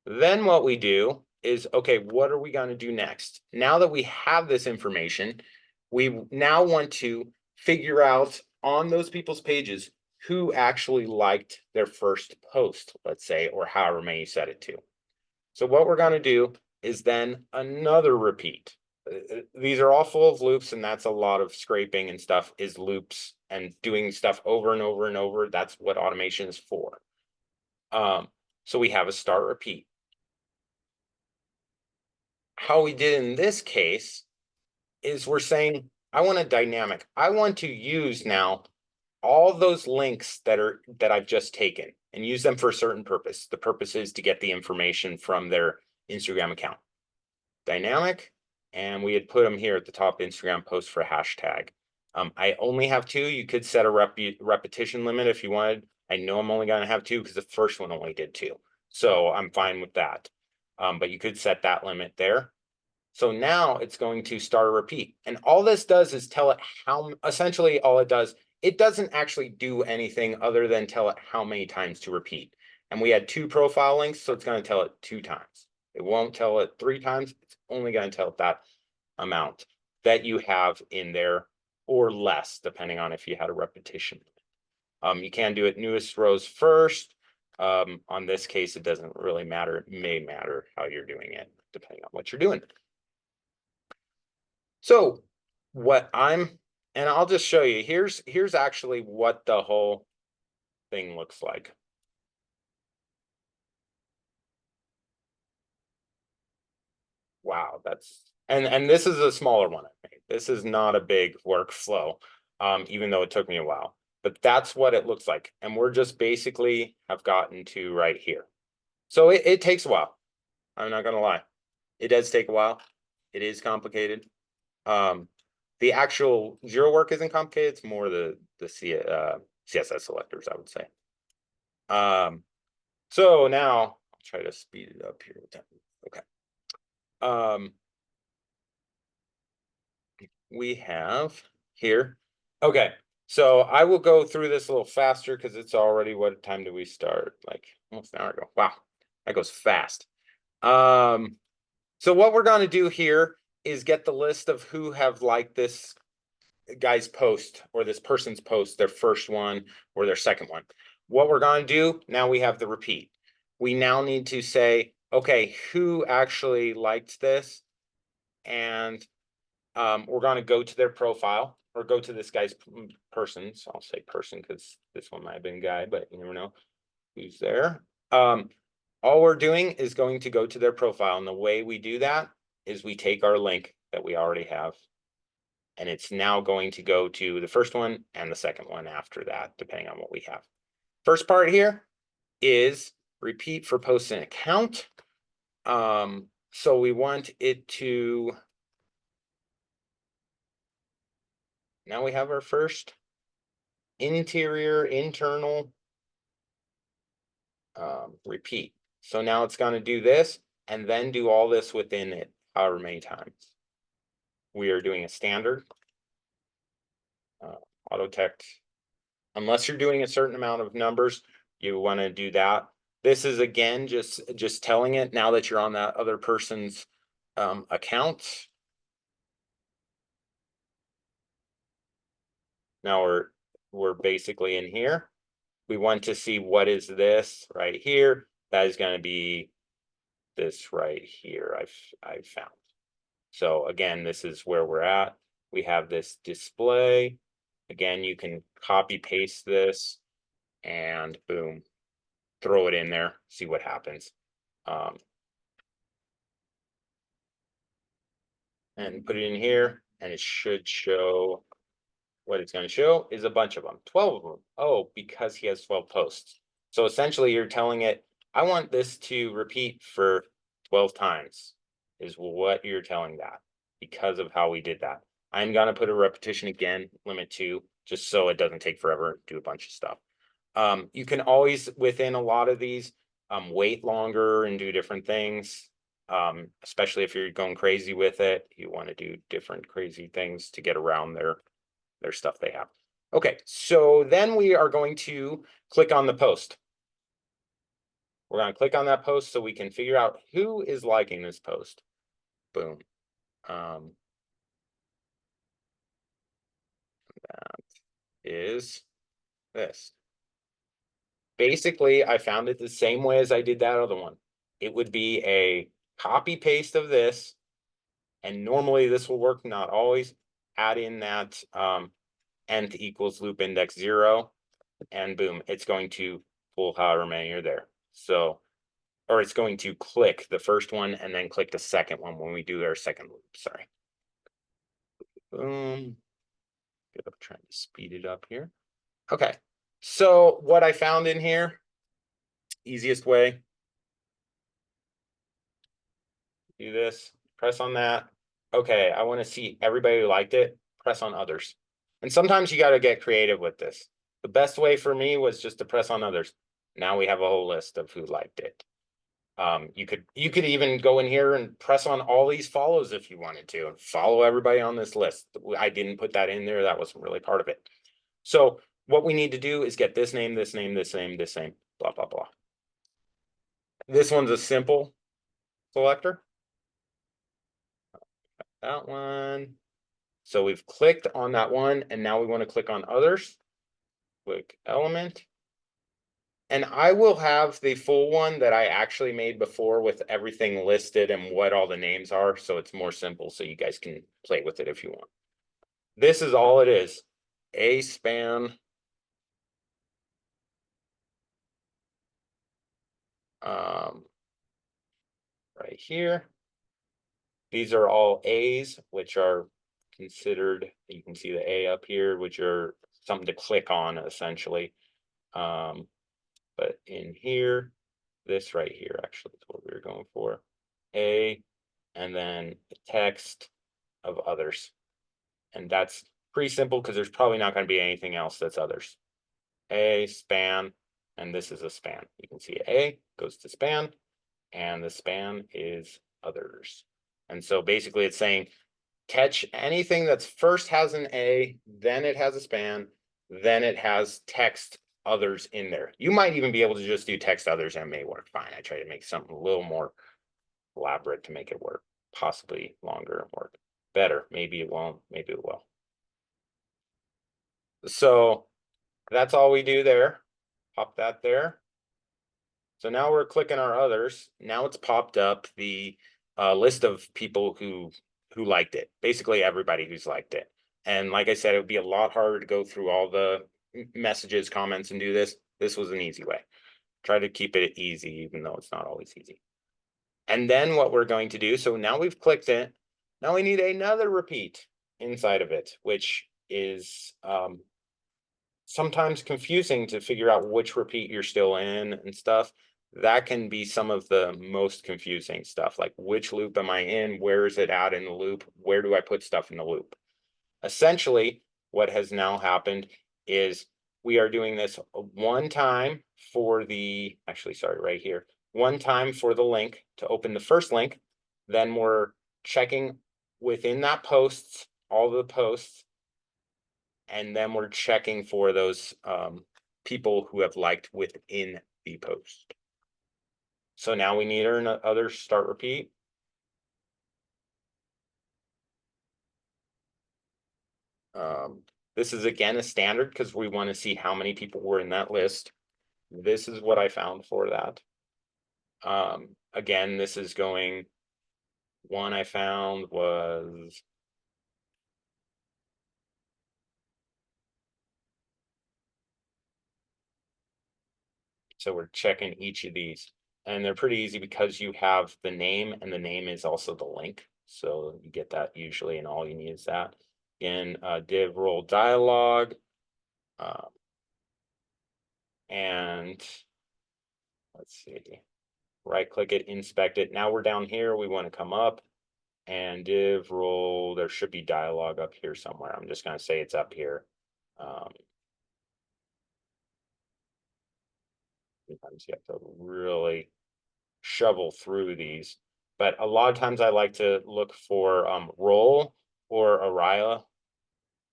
Then what we do is, okay, what are we going to do next? Now that we have this information, we now want to figure out on those people's pages who actually liked their first post, let's say, or however many you set it to. So what we're going to do is then another repeat. These are all full of loops, and that's a lot of scraping and stuff is loops and doing stuff over and over and over. That's what automation is for. So we have a start repeat. How we did in this case is we're saying, I want a dynamic. I want to use now all those links that I've just taken and use them for a certain purpose. The purpose is to get the information from their Instagram account. Dynamic, and we had put them here at the top, Instagram post for hashtag. I only have 2. You could set a repetition limit if you wanted. I know I'm only going to have 2 because the first one only did 2. So I'm fine with that. But you could set that limit there. So now it's going to start a repeat. And all this does is tell it essentially all it does, it doesn't actually do anything other than tell it how many times to repeat. And we had 2 profile links, so it's going to tell it 2 times. It won't tell it 3 times. It's only going to tell it that amount that you have in there, or less, depending on if you had a repetition. You can do it newest rows first. On this case, it doesn't really matter. It may matter how you're doing it, depending on what you're doing. So and I'll just show you, here's actually what the whole thing looks like. wow, that's, and this is a smaller one I made. This is not a big workflow, even though it took me a while. But that's what it looks like. And we're just basically have gotten to right here. So it takes a while. I'm not gonna lie. It does take a while. It is complicated. The actual ZeroWork isn't complicated. It's more the CSS selectors, I would say. So now I'll try to speed it up here. Okay. We have here. Okay. So I will go through this a little faster because it's already, what time do we start? Like almost an hour ago. Wow, that goes fast. So what we're going to do here is get the list of who have liked this guy's post or this person's post, their first one or their second one. What we're going to do now, we have the repeat. We now need to say, okay, who actually liked this? And we're going to go to their profile or go to this guy's person. So I'll say person because this one might have been guy, but you never know who's there. All we're doing is going to go to their profile. And the way we do that is we take our link that we already have, and it's now going to go to the first one and the second one after that, depending on what we have. First part here is repeat for post and account. So we want it to, now we have our first interior, internal, repeat. So now it's going to do this and then do all this within it, however many times. We are doing a standard auto text. Unless you're doing a certain amount of numbers, you want to do that. This is again just telling it now that you're on that other person's account. Now we're basically in here. We want to see what is this right here. That is going to be this right here. I've found. So again, this is where we're at. We have this display. Again, you can copy paste this and boom, throw it in there, see what happens. And put it in here, and it should show what it's going to show is a bunch of them, 12 of them. Oh, because he has 12 posts. So essentially you're telling it, I want this to repeat for 12 times is what you're telling that because of how we did that. I'm going to put a repetition again, limit 2, just so it doesn't take forever, do a bunch of stuff. You can always, within a lot of these, wait longer and do different things. Especially if you're going crazy with it, you want to do different crazy things to get around their stuff they have. Okay, so then we are going to click on the post. We're going to click on that post so we can figure out who is liking this post. Boom. That is this. Basically, I found it the same way as I did that other one. It would be a copy paste of this, and normally this will work, not always. Add in that nth equals loop index 0, and boom, it's going to pull however many are there. So, or it's going to click the first one and then click the second one when we do our second loop. Sorry. Boom. I'm trying to speed it up here. Okay. So what I found in here, easiest way, do this, press on that. Okay, I want to see everybody who liked it, press on others. And sometimes you got to get creative with this. The best way for me was just to press on others. Now we have a whole list of who liked it. You could even go in here and press on all these follows if you wanted to, and follow everybody on this list. I didn't put that in there. That wasn't really part of it. So what we need to do is get this name, this name, this name, this name, blah, blah, blah. This one's a simple selector. That one. So we've clicked on that one, and now we want to click on others. Click element. And I will have the full one that I actually made before with everything listed and what all the names are. So it's more simple, so you guys can play with it if you want. This is all it is. A span. Right here. These are all A's, which are considered, you can see the A up here, which are something to click on essentially. But in here, this right here actually is what we were going for. A, and then the text of others. And that's pretty simple because there's probably not going to be anything else that's others. A, span, and this is a span. You can see A goes to span, and the span is others. And so basically it's saying catch anything that's first has an A, then it has a span, then it has text others in there. You might even be able to just do text others and it may work fine. I try to make something a little more elaborate to make it work, possibly longer and work better. Maybe it won't, maybe it will. So that's all we do there. Pop that there. So now we're clicking our others. Now it's popped up the list of people who liked it. Basically everybody who's liked it. And like I said, it would be a lot harder to go through all the messages, comments, and do this. This was an easy way. Try to keep it easy, even though it's not always easy. And then what we're going to do, so now we've clicked it. Now we need another repeat inside of it, which is sometimes confusing to figure out which repeat you're still in and stuff. That can be some of the most confusing stuff, like which loop am I in? Where is it at in the loop? Where do I put stuff in the loop? Essentially, what has now happened is we are doing this one time for the, actually, sorry, right here, one time for the link to open the first link. Then we're checking within that posts, all the posts, and then we're checking for those people who have liked within the post. So now we need our other start repeat. This is again a standard because we want to see how many people were in that list. This is what I found for that. Again, this is going, one I found was, so we're checking each of these. And they're pretty easy because you have the name, and the name is also the link. So you get that usually, and all you need is that. Again, div role dialog. And let's see, right click it, inspect it. Now we're down here. We want to come up and div role. There should be dialog up here somewhere. I'm just going to say it's up here. Sometimes you have to really shovel through these, but a lot of times I like to look for role or Araya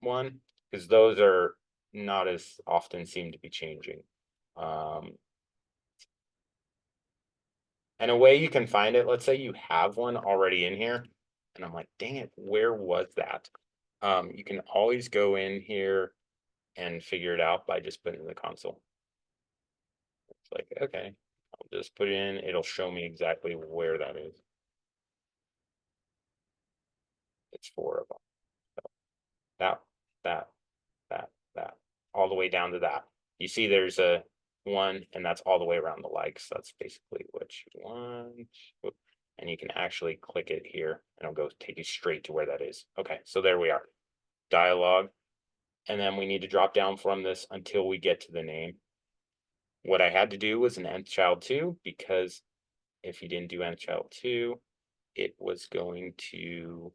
one, because those are not as often seem to be changing. And a way you can find it, let's say you have one already in here, and I'm like, dang it, where was that? You can always go in here and figure it out by just putting it in the console. It's like, okay, I'll just put it in, it'll show me exactly where that is. It's 4 of them. So that, all the way down to that. You see there's a 1, and that's all the way around the likes. That's basically what you want. And you can actually click it here, and it'll go take you straight to where that is. Okay, so there we are. Dialogue. And then we need to drop down from this until we get to the name. What I had to do was an nth child 2, because if you didn't do nth child 2, it was going to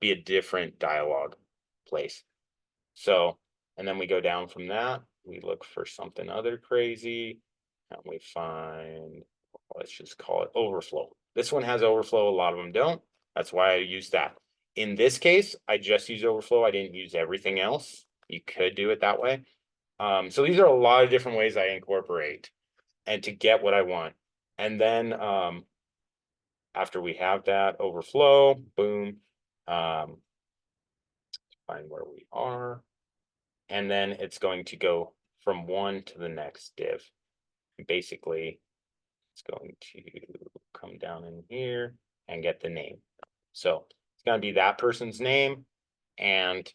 be a different dialogue place. So, and then we go down from that, we look for something other crazy, and we find, let's just call it overflow. This one has overflow, a lot of them don't. That's why I use that. In this case, I just use overflow. I didn't use everything else. You could do it that way. So these are a lot of different ways I incorporate and to get what I want. And then after we have that overflow, boom, find where we are. And then it's going to go from one to the next div. Basically, it's going to come down in here and get the name. So it's going to be that person's name, and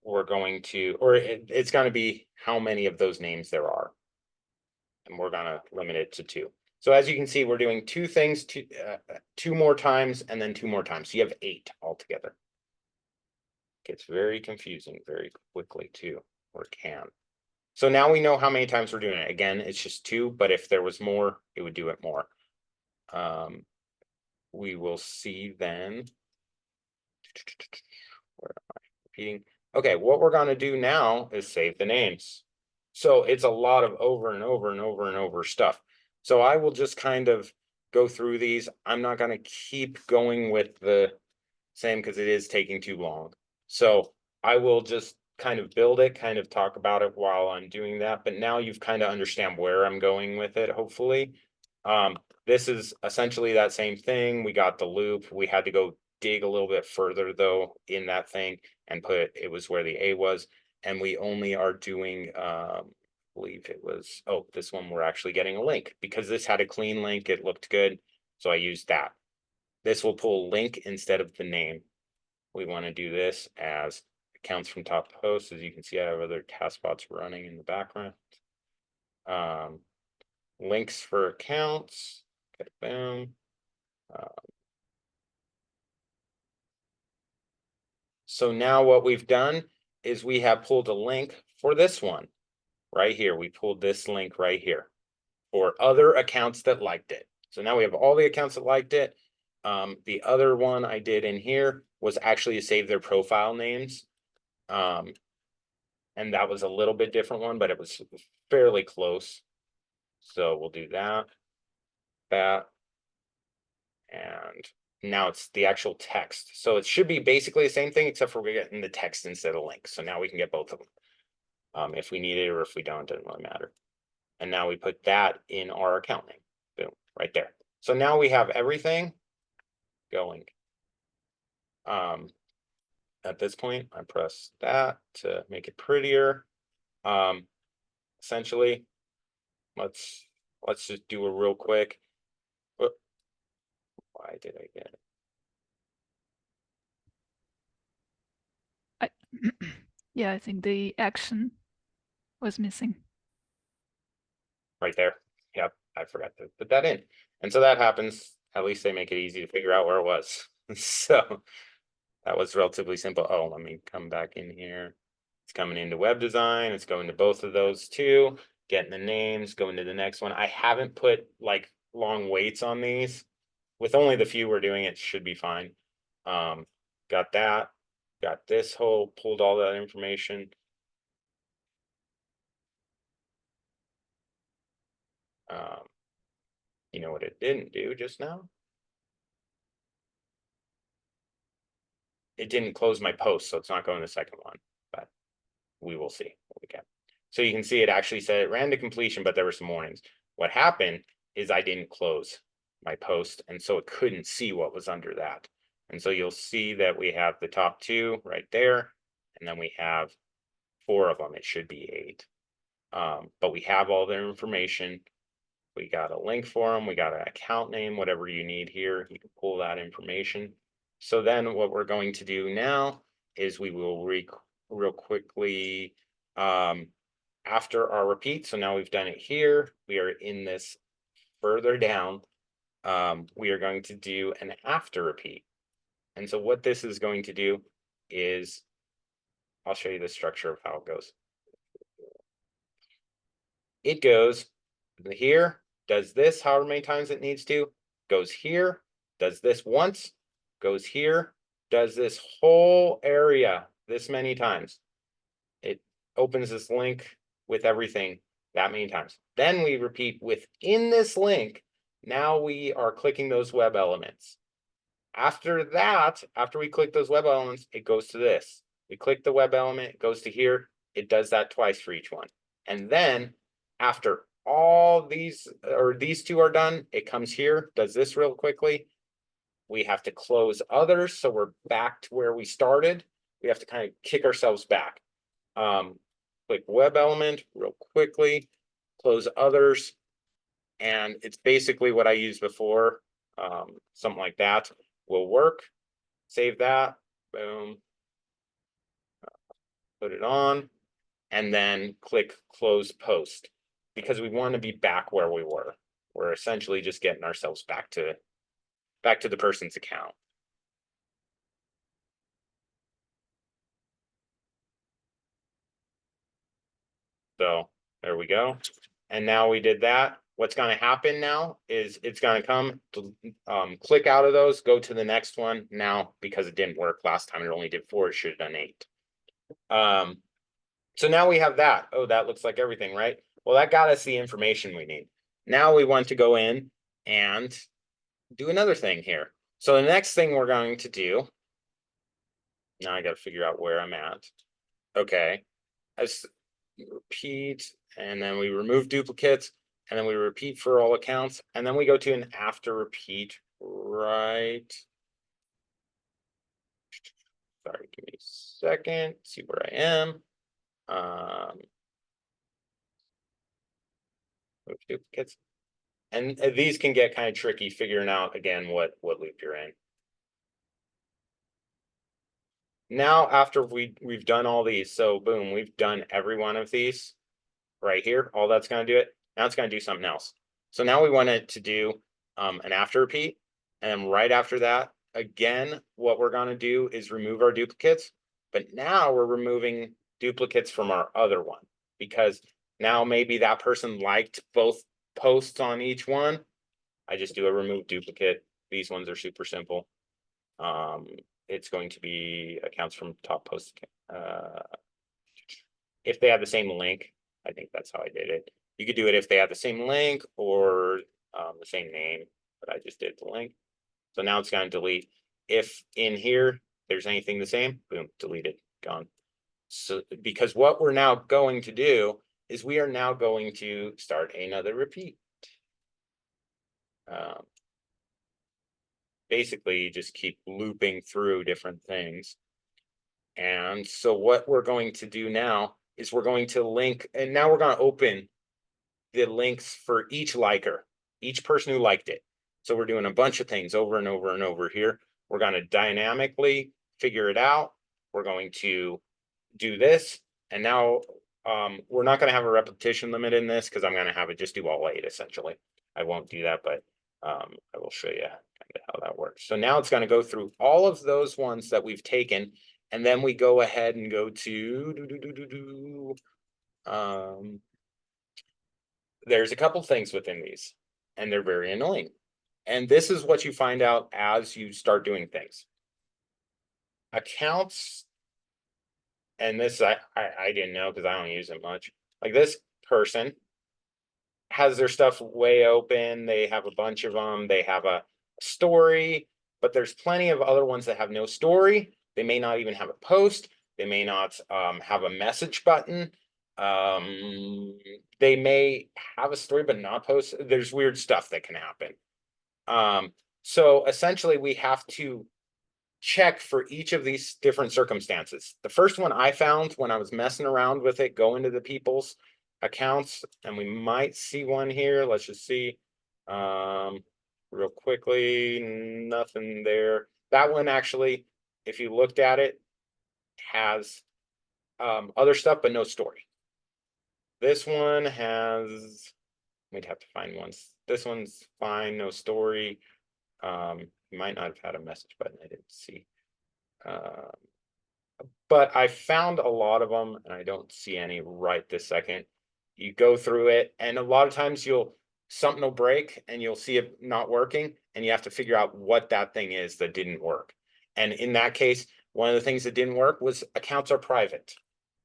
we're going to, or it's going to be how many of those names there are. And we're going to limit it to 2. So as you can see, we're doing two things, two more times and then two more times. So you have 8 altogether. Gets very confusing very quickly too, or it can. So now we know how many times we're doing it. Again, it's just 2, but if there was more, it would do it more. We will see then. Where am I repeating? Okay, what we're going to do now is save the names. So it's a lot of over and over and over and over stuff. So I will just kind of go through these. I'm not going to keep going with the same because it is taking too long. So I will just kind of build it, kind of talk about it while I'm doing that. But now you've kind of understand where I'm going with it, hopefully. This is essentially that same thing. We got the loop. We had to go dig a little bit further though in that thing and put it was where the A was. And we only are doing I believe it was, oh, this one we're actually getting a link because this had a clean link. It looked good. So I used that. This will pull link instead of the name. We want to do this as accounts from top post. As you can see, I have other TaskBots running in the background. Links for accounts. Okay, boom. So now what we've done is we have pulled a link for this one right here. We pulled this link right here for other accounts that liked it. So now we have all the accounts that liked it. The other one I did in here was actually to save their profile names. And that was a little bit different one, but it was fairly close. So we'll do that, and now it's the actual text. So it should be basically the same thing, except for we're getting the text instead of links. So now we can get both of them. If we need it or if we don't, it doesn't really matter. And now we put that in our account name. Boom, right there. So now we have everything going. At this point, I press that to make it prettier. Essentially, let's just do a real quick. Why did I get it? Yeah, I think the action was missing. Right there. Yep, I forgot to put that in. And so that happens. At least they make it easy to figure out where it was. So that was relatively simple. Oh, let me come back in here. It's coming into web design. It's going to both of those two, getting the names, going to the next one. I haven't put like long waits on these. With only the few we're doing, it should be fine. Got that. Got this whole, pulled all that information. You know what it didn't do just now? It didn't close my post, so it's not going to the second one, but we will see what we get. So you can see it actually said it ran to completion, but there were some warnings. What happened is I didn't close my post, and so it couldn't see what was under that. And so you'll see that we have the top 2 right there, and then we have 4 of them. It should be 8. But we have all their information. We got a link for them. We got an account name, whatever you need here. You can pull that information. So then what we're going to do now is we will real quickly after our repeat. So now we've done it here. We are in this further down. We are going to do an after repeat. And so what this is going to do is, I'll show you the structure of how it goes. It goes here, does this however many times it needs to, goes here, does this once, goes here, does this whole area this many times. It opens this link with everything that many times. Then we repeat within this link. Now we are clicking those web elements. After that, after we click those web elements, it goes to this. We click the web element, it goes to here. It does that twice for each one. And then after all these, or these 2 are done, it comes here, does this real quickly. We have to close others. So we're back to where we started. We have to kind of kick ourselves back. Click web element real quickly, close others. And it's basically what I used before. Something like that will work. Save that, boom. Put it on, and then click close post because we want to be back where we were. we're essentially just getting ourselves back to the person's account. So there we go. And now we did that. What's going to happen now is it's going to come click out of those, go to the next one. Now, because it didn't work last time, it only did 4, it should have done 8. So now we have that. Oh, that looks like everything, right? Well, that got us the information we need. Now we want to go in and do another thing here. So the next thing we're going to do, now I got to figure out where I'm at. Okay. As repeat, and then we remove duplicates, and then we repeat for all accounts, and then we go to an after repeat, right? Sorry, give me a second, see where I am. Move duplicates. And these can get kind of tricky figuring out, again, what loop you're in. Now, after we've done all these, so boom, we've done every one of these right here. All that's going to do it. Now it's going to do something else. So now we want it to do an after repeat. And right after that, again, what we're going to do is remove our duplicates. But now we're removing duplicates from our other one, because now maybe that person liked both posts on each one. I just do a remove duplicate. These ones are super simple. It's going to be accounts from top post. If they have the same link, I think that's how I did it. You could do it if they have the same link or the same name, but I just did the link. So now it's going to delete. If in here there's anything the same, boom, deleted, gone. So because what we're now going to do is we are now going to start another repeat. Basically, you just keep looping through different things. And so what we're going to do now is we're going to link, and now we're going to open the links for each liker, each person who liked it. So we're doing a bunch of things over and over and over here. We're going to dynamically figure it out. We're going to do this. And now we're not going to have a repetition limit in this because I'm going to have it just do all 8 essentially. I won't do that, but I will show you kind of how that works. So now it's going to go through all of those ones that we've taken, and then we go ahead and go to there's a couple things within these, and they're very annoying. And this is what you find out as you start doing things. Accounts, and this I didn't know because I don't use it much. Like this person has their stuff way open. They have a bunch of them. They have a story, but there's plenty of other ones that have no story. They may not even have a post. They may not have a message button. They may have a story but not post. There's weird stuff that can happen. So essentially we have to check for each of these different circumstances. The first one I found when I was messing around with it, go into the people's accounts, and we might see one here. Let's just see real quickly. Nothing there. That one actually, if you looked at it, has other stuff but no story. This one has, we'd have to find ones. This one's fine, no story. You might not have had a message button, I didn't see. But I found a lot of them, and I don't see any right this second. You go through it, and a lot of times something will break, and you'll see it not working, and you have to figure out what that thing is that didn't work. And in that case, one of the things that didn't work was accounts are private.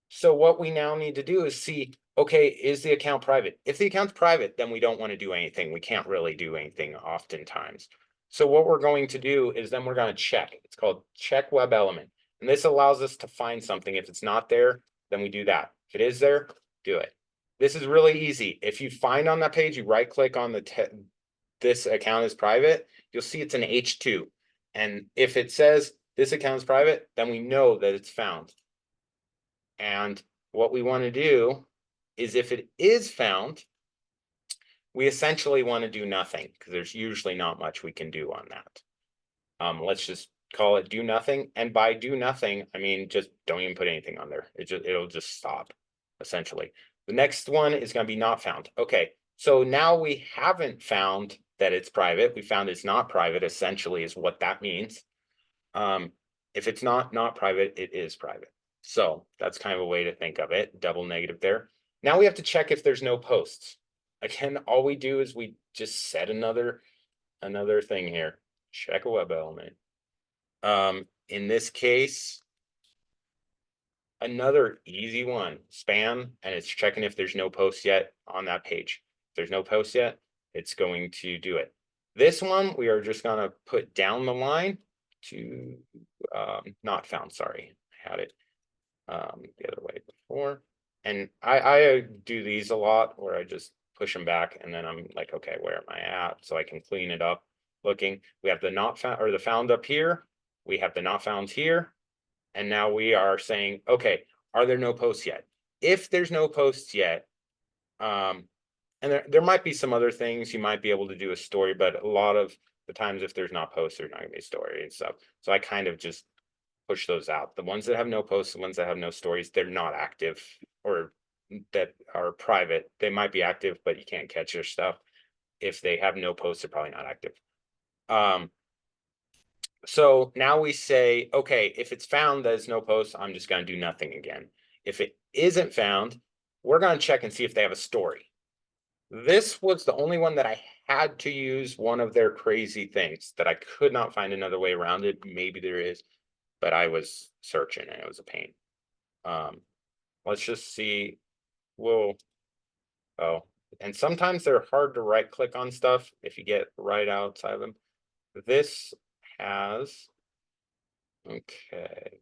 So what we now need to do is see, okay, is the account private? If the account's private, then we don't want to do anything. We can't really do anything oftentimes. So what we're going to do is then we're going to check. It's called check web element. And this allows us to find something. If it's not there, then we do that. If it is there, do it. This is really easy. If you find on that page, you right click on this account is private, you'll see it's an H2. And if it says this account is private, then we know that it's found. And what we want to do is if it is found, we essentially want to do nothing because there's usually not much we can do on that. Let's just call it do nothing. And by do nothing, I mean, just don't even put anything on there. It'll just stop essentially. The next one is going to be not found. Okay, So now we haven't found that it's private. We found it's not private, essentially, is what that means. If it's not private, it is private. So that's kind of a way to think of it. Double negative there. Now we have to check if there's no posts. Again, all we do is we just set another thing here. Check a web element. In this case, another easy one, spam, and it's checking if there's no post yet on that page. If there's no post yet, it's going to do it. This one, we are just going to put down the line to not found. Sorry, I had it the other way before. And I do these a lot where I just push them back and then I'm like, okay, where am I at? So I can clean it up. Looking, we have the not found or the found up here. We have the not found here. And now we are saying, okay, are there no posts yet? If there's no posts yet, and there might be some other things, you might be able to do a story, but a lot of the times if there's not posts, there's not gonna be a story and stuff. So I kind of just push those out. The ones that have no posts, the ones that have no stories, they're not active or that are private. They might be active, but you can't catch their stuff. If they have no posts, they're probably not active. So now we say, okay, if it's found that it's no post, I'm just going to do nothing again. If it isn't found, we're going to check and see if they have a story. This was the only one that I had to use one of their crazy things that I could not find another way around it. Maybe there is, but I was searching and it was a pain. Let's just see. And sometimes they're hard to right click on stuff if you get right outside of them. This has, okay.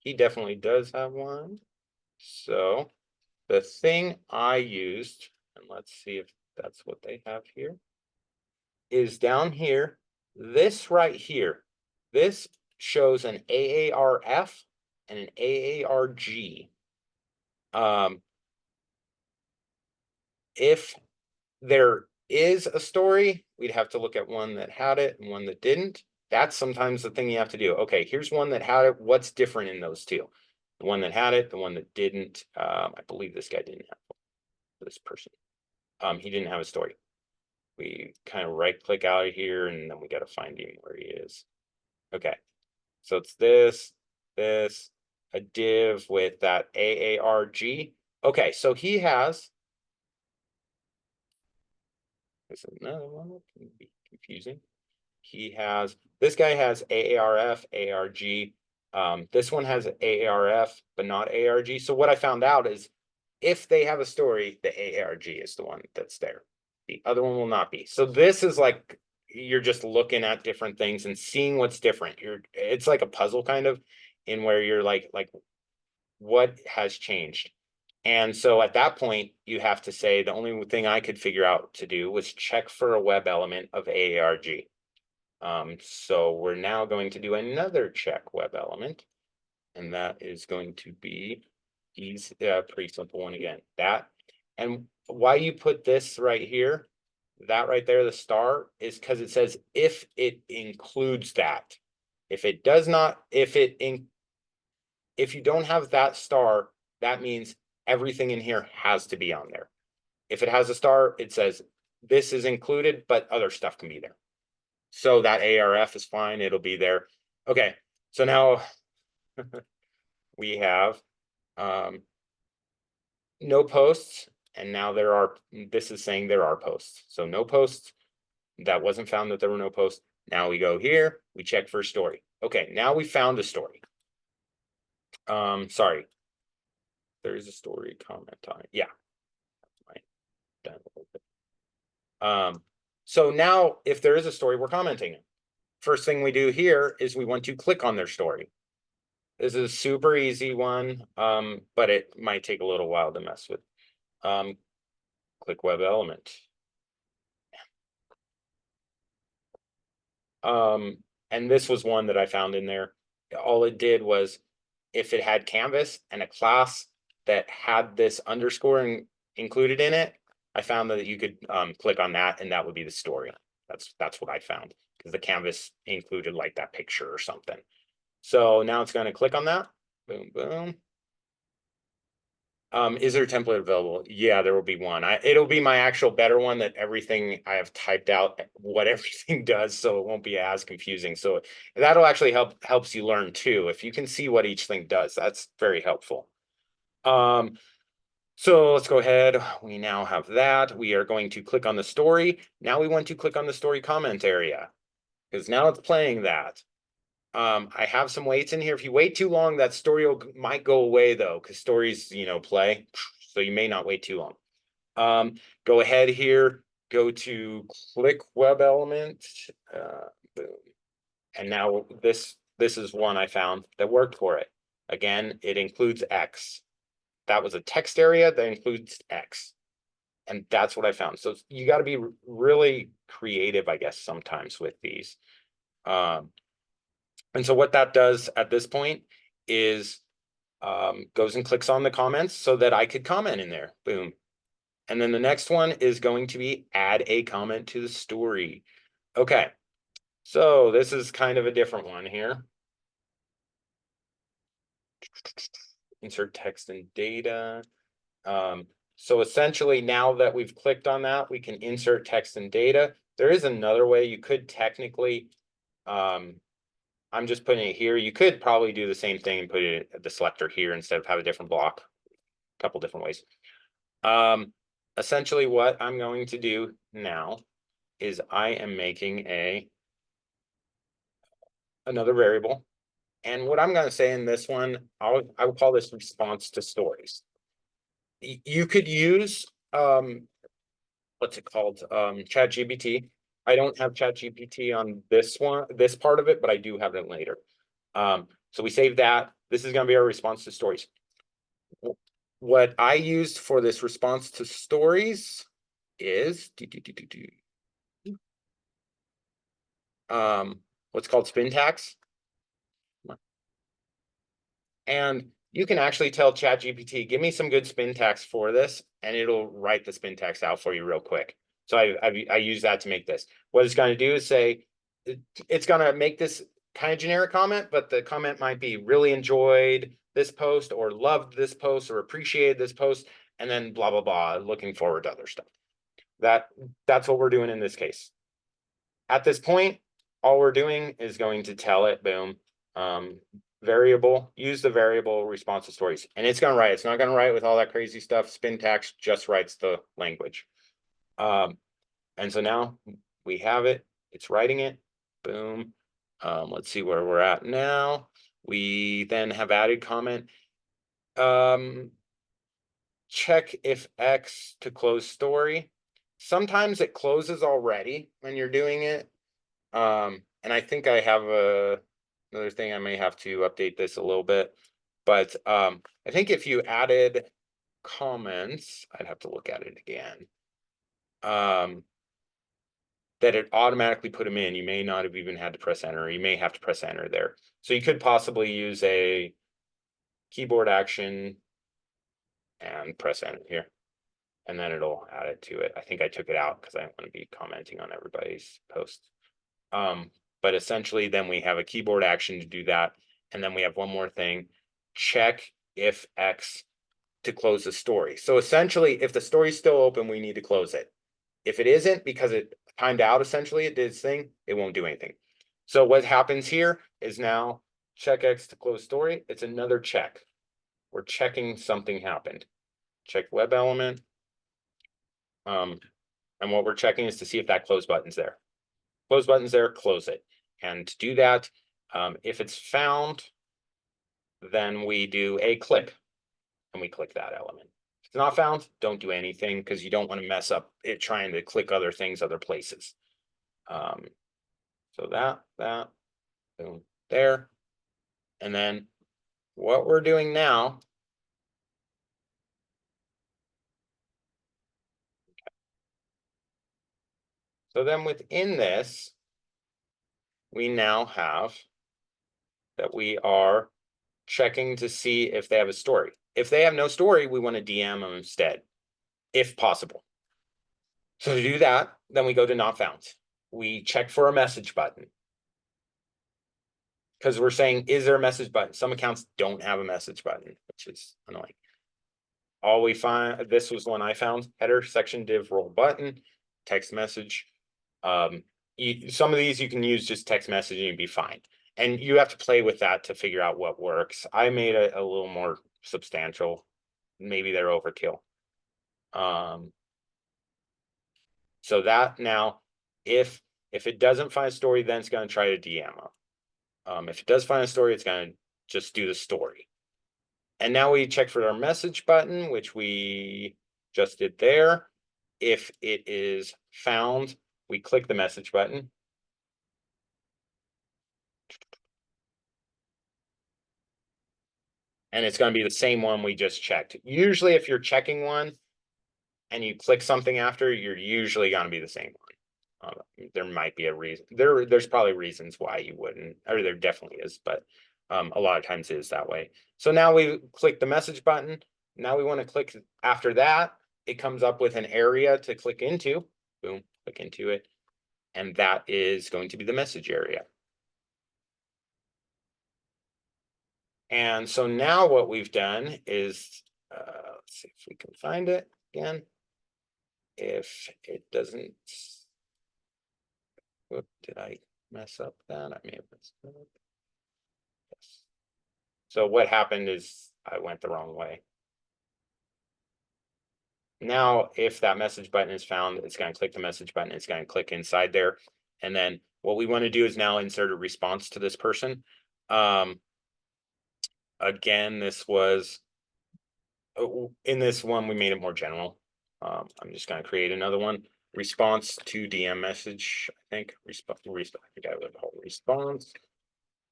He definitely does have one. So the thing I used, and let's see if that's what they have here, is down here. This right here, this shows an AARF and an AARG. If there is a story, we'd have to look at one that had it and one that didn't. That's sometimes the thing you have to do. Okay, here's one that had it. What's different in those two? The one that had it, the one that didn't. I believe this guy didn't have this person. He didn't have a story. We kind of right click out of here and then we got to find him where he is. Okay, so it's this, a div with that AARG. Okay, so he has. This is another one that can be confusing. This guy has AARF, ARG. This one has AARF, but not ARG. So what I found out is if they have a story, the AARG is the one that's there. The other one will not be. So this is like, you're just looking at different things and seeing what's different. It's like a puzzle kind of in where you're like what has changed? And so at that point, you have to say the only thing I could figure out to do was check for a web element of AARG. So we're now going to do another check web element, and that is going to be pretty simple one again. That, and why you put this right here, that right there, the star, is because it says if it includes that. If it does not, if you don't have that star, that means everything in here has to be on there. If it has a star, it says this is included, but other stuff can be there. So that ARF is fine. It'll be there. Okay. So now we have no posts. And now this is saying there are posts. So no posts. That wasn't found that there were no posts. Now we go here. We check for a story. Okay. Now we found a story. Sorry. There is a story comment on it. Yeah. Done a little bit. So now if there is a story, we're commenting it. First thing we do here is we want to click on their story. This is a super easy one, but it might take a little while to mess with. Click web element. And this was one that I found in there. All it did was if it had canvas and a class that had this underscore included in it, I found that you could click on that and that would be the story. That's what I found because the canvas included like that picture or something. So now it's going to click on that. Boom, boom. Is there a template available? Yeah, there will be one. It'll be my actual better one that everything I have typed out what everything does, so it won't be as confusing. So that'll actually helps you learn too. If you can see what each thing does, that's very helpful. So let's go ahead. We now have that. We are going to click on the story. Now we want to click on the story comment area because now it's playing that. I have some waits in here. If you wait too long, that story might go away though, because stories, play. So you may not wait too long. Go ahead here, go to click web element. Boom. And now this is one I found that worked for it. Again, it includes X. That was a text area that includes X. And that's what I found. So you got to be really creative, I guess, sometimes with these. And so what that does at this point is goes and clicks on the comments so that I could comment in there. Boom. And then the next one is going to be add a comment to the story. Okay. So this is kind of a different one here. Insert text and data. So essentially now that we've clicked on that, we can insert text and data. There is another way you could technically, I'm just putting it here. You could probably do the same thing and put it at the selector here instead of have a different block, a couple different ways. Essentially what I'm going to do now is I am making another variable. And what I'm going to say in this one, I will call this response to stories. You could use, what's it called? ChatGPT. I don't have ChatGPT on this part of it, but I do have it later. So we save that. This is going to be our response to stories. What I used for this response to stories is what's called spin tags. And you can actually tell ChatGPT, give me some good spin tags for this, and it'll write the spin tags out for you real quick. So I use that to make this. What it's going to do is say, it's going to make this kind of generic comment, but the comment might be really enjoyed this post or loved this post or appreciated this post, and then blah, blah, blah, looking forward to other stuff. That's what we're doing in this case. At this point, all we're doing is going to tell it, boom, variable, use the variable response to stories. And it's going to write. It's not going to write with all that crazy stuff. Spin tags just writes the language. And so now we have it. It's writing it. Boom. Let's see where we're at now. We then have added comment. Check if X to close story. Sometimes it closes already when you're doing it. And I think I have another thing. I may have to update this a little bit, but I think if you added comments, I'd have to look at it again. That it automatically put them in. You may not have even had to press enter. You may have to press enter there. So you could possibly use a keyboard action and press enter here, and then it'll add it to it. I think I took it out because I don't want to be commenting on everybody's posts. But essentially then we have a keyboard action to do that. And then we have one more thing, check if X to close the story. So essentially if the story is still open, we need to close it. If it isn't, because it timed out, essentially it did its thing, it won't do anything. So what happens here is now check X to close story. It's another check. We're checking something happened. Check web element. And what we're checking is to see if that close button's there. Close button's there, close it. And to do that, if it's found, then we do a click and we click that element. If it's not found, don't do anything because you don't want to mess up it trying to click other things, other places. So that, boom, there. And then what we're doing now, so then within this, we now have that we are checking to see if they have a story. If they have no story, we want to DM them instead, if possible. So to do that, then we go to not found. We check for a message button. Because we're saying, is there a message button? Some accounts don't have a message button, which is annoying. all we find, this was one I found, header, section, div, role button, text message. Some of these you can use just text messaging and be fine. And you have to play with that to figure out what works. I made it a little more substantial. Maybe they're overkill. So that now, if it doesn't find a story, then it's going to try to DM them. If it does find a story, it's going to just do the story. And now we check for our message button, which we just did there. If it is found, we click the message button. And it's going to be the same one we just checked. Usually if you're checking one and you click something after, you're usually going to be the same one. There might be a reason. There's probably reasons why you wouldn't, or there definitely is, but a lot of times it is that way. So now we click the message button. Now we want to click after that. It comes up with an area to click into. Boom, click into it. And that is going to be the message area. And so now what we've done is, let's see if we can find it again. If it doesn't, whoop, did I mess up that? I may have messed it up. Yes. So what happened is I went the wrong way. Now, if that message button is found, it's going to click the message button. It's going to click inside there. And then what we want to do is now insert a response to this person. Again, this was, in this one, we made it more general. I'm just going to create another one. Response to DM message, I think. I forgot what the whole response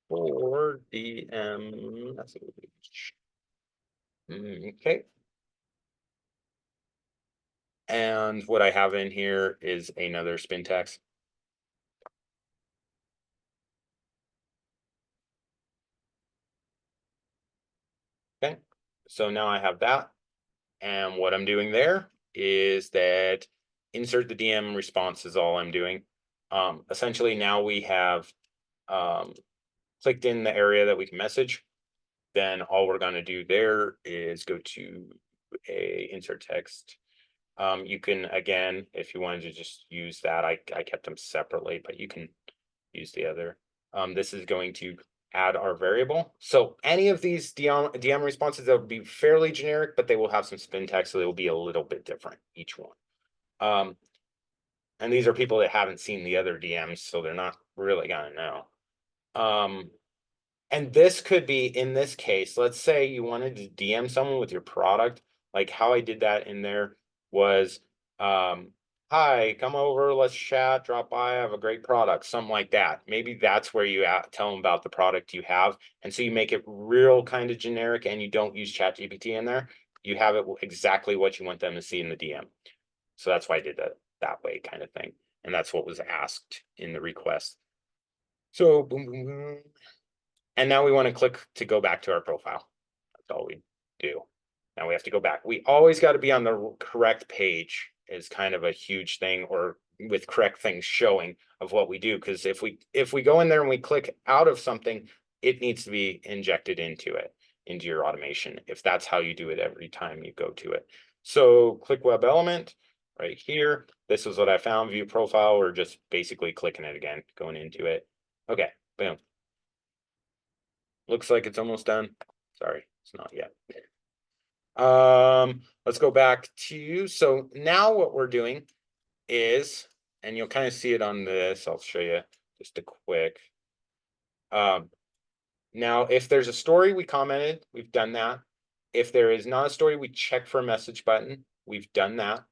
for DM message. Okay. And what I have in here is another spin text. Okay, so now I have that. And what I'm doing there is that insert the DM response is all I'm doing. Essentially now we have clicked in the area that we can message. Then all we're going to do there is go to a insert text. You can, again, if you wanted to just use that, I kept them separately, but you can use the other. This is going to add our variable. So any of these DM responses that will be fairly generic, but they will have some spin text, so they will be a little bit different, each one. And these are people that haven't seen the other DMs, so they're not really gonna know. And this could be, in this case, let's say you wanted to DM someone with your product, like how I did that in there was, hi, come over, let's chat, drop by, I have a great product, something like that. Maybe that's where you tell them about the product you have. And so you make it real kind of generic and you don't use ChatGPT in there. You have it exactly what you want them to see in the DM. So that's why I did that way kind of thing. And that's what was asked in the request. So boom, boom, boom. And now we want to click to go back to our profile. That's all we do. Now we have to go back. We always got to be on the correct page is kind of a huge thing, or with correct things showing of what we do. Because if we go in there and we click out of something, it needs to be injected into your automation, if that's how you do it every time you go to it. So click web element right here. This is what I found, view profile. We're just basically clicking it again, going into it. Okay, boom. Looks like it's almost done. Sorry, it's not yet. Let's go back to, so now what we're doing is, and you'll kind of see it on this, I'll show you just a quick. Now, if there's a story we commented, we've done that. If there is not a story, we check for a message button. We've done that.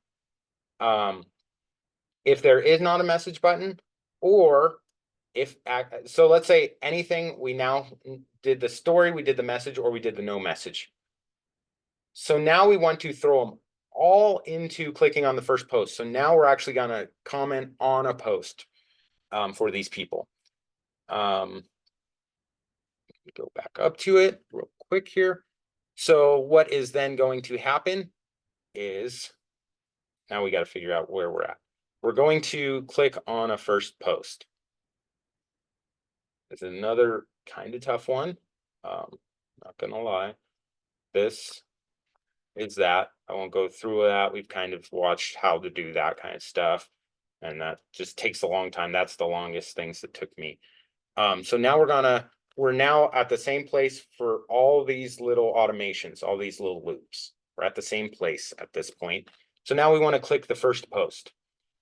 If there is not a message button, or so let's say anything, we now did the story, we did the message, or we did the no message. So now we want to throw them all into clicking on the first post. So now we're actually going to comment on a post for these people. Go back up to it real quick here. So what is then going to happen is, now we got to figure out where we're at. We're going to click on a first post. It's another kind of tough one. Not gonna lie. This is that. I won't go through that. We've kind of watched how to do that kind of stuff. And that just takes a long time. That's the longest things that took me. So now we're now at the same place for all these little automations, all these little loops. We're at the same place at this point. So now we want to click the first post.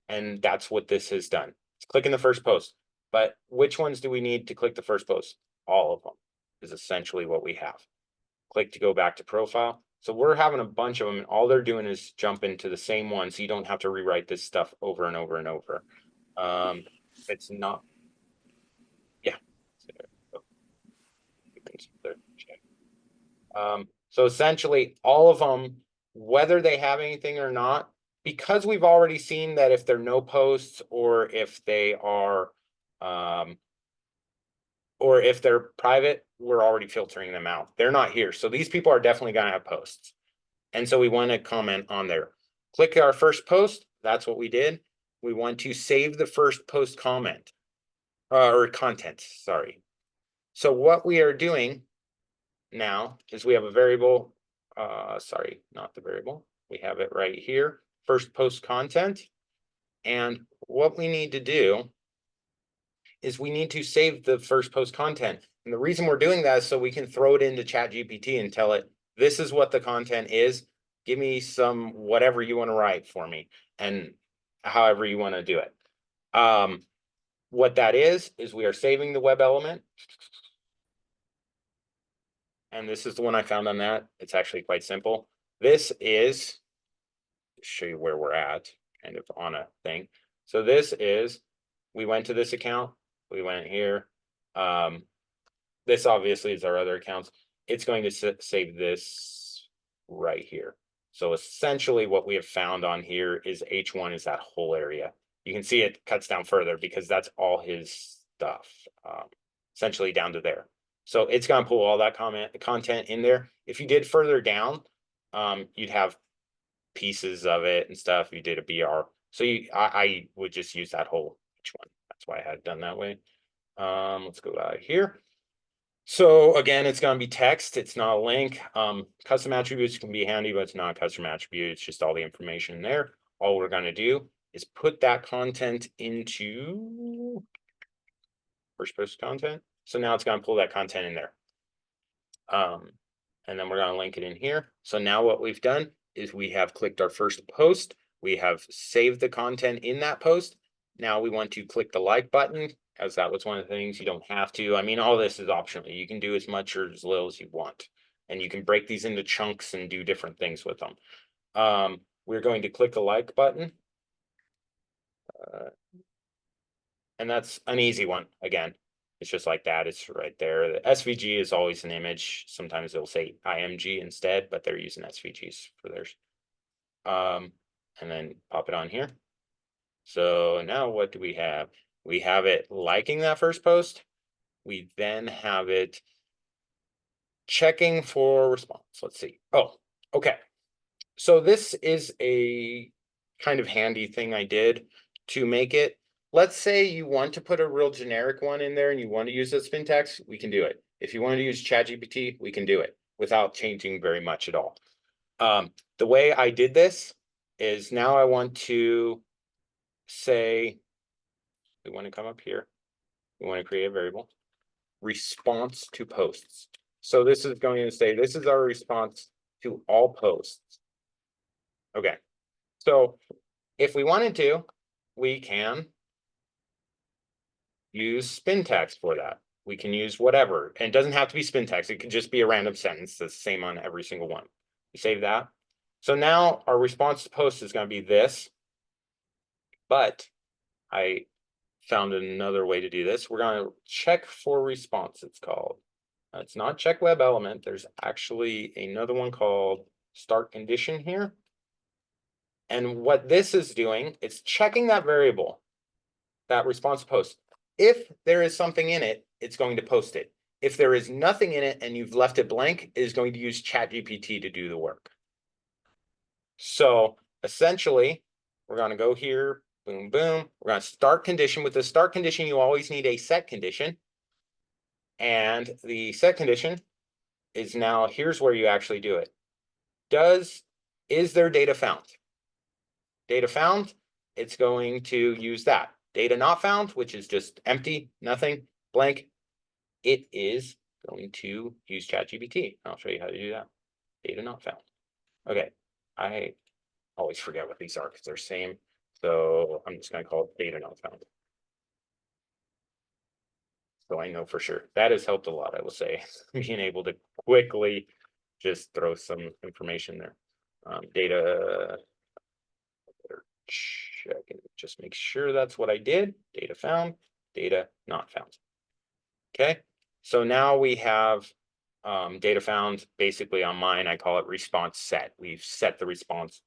And that's what this has done. It's clicking the first post. But which ones do we need to click the first post? All of them is essentially what we have. Click to go back to profile. So we're having a bunch of them, and all they're doing is jump into the same one, so you don't have to rewrite this stuff over and over and over. It's not, yeah. So essentially, all of them, whether they have anything or not, because we've already seen that if they're no posts or if they are, or if they're private, we're already filtering them out. They're not here. So these people are definitely going to have posts. And so we want to comment on there. Click our first post. That's what we did. We want to save the first post comment or content. Sorry. So what we are doing now is we have a variable. Sorry, not the variable. We have it right here. First post content. And what we need to do is we need to save the first post content. And the reason we're doing that is so we can throw it into ChatGPT and tell it, this is what the content is. Give me some whatever you want to write for me and however you want to do it. What that is we are saving the web element. And this is the one I found on that. It's actually quite simple. This is, to show you where we're at, kind of on a thing. So this is, we went to this account. We went here. This obviously is our other accounts. It's going to save this right here. So essentially what we have found on here is H1 is that whole area. You can see it cuts down further because that's all his stuff, essentially down to there. So it's going to pull all that content in there. If you did further down, you'd have pieces of it and stuff. You did a BR. So I would just use that whole H1. That's why I had done that way. Let's go out here. So again, it's going to be text. It's not a link. Custom attributes can be handy, but it's not a custom attribute. It's just all the information in there. All we're going to do is put that content into first post content. So now it's going to pull that content in there. And then we're going to link it in here. So now what we've done is we have clicked our first post. We have saved the content in that post. Now we want to click the like button, as that was one of the things. You don't have to. I mean, all this is optional. You can do as much or as little as you want. And you can break these into chunks and do different things with them. We're going to click the like button. And that's an easy one. Again, it's just like that. It's right there. The SVG is always an image. Sometimes they'll say IMG instead, but they're using SVGs for theirs. And then pop it on here. So now what do we have? We have it liking that first post. We then have it checking for response. Let's see. Oh, okay. So this is a kind of handy thing I did to make it. Let's say you want to put a real generic one in there and you want to use this syntax, we can do it. If you want to use ChatGPT, we can do it without changing very much at all. The way I did this is now I want to say, we want to come up here. We want to create a variable, response to posts. So this is going to say, this is our response to all posts. Okay. So if we wanted to, we can use spintax for that. We can use whatever. And it doesn't have to be spintax. It could just be a random sentence that's the same on every single one. We save that. So now our response to post is going to be this. But I found another way to do this. We're going to check for response, it's called. It's not check web element. There's actually another one called start condition here. And what this is doing, it's checking that variable, that response post. If there is something in it, it's going to post it. If there is nothing in it and you've left it blank, it is going to use ChatGPT to do the work. So essentially, we're going to go here, boom, boom. We're going to start condition. With the start condition, you always need a set condition. And the set condition is now, here's where you actually do it. Does is there data found? Data found, it's going to use that. Data not found, which is just empty, nothing, blank, it is going to use ChatGPT. I'll show you how to do that. Data not found. Okay, I always forget what these are because they're same. So I'm just going to call it data not found. So I know for sure that has helped a lot, I will say, being able to quickly just throw some information there. Data, check and just make sure that's what I did. Data found, data not found. Okay, so now we have data found. Basically on mine, I call it response set. We've set the response.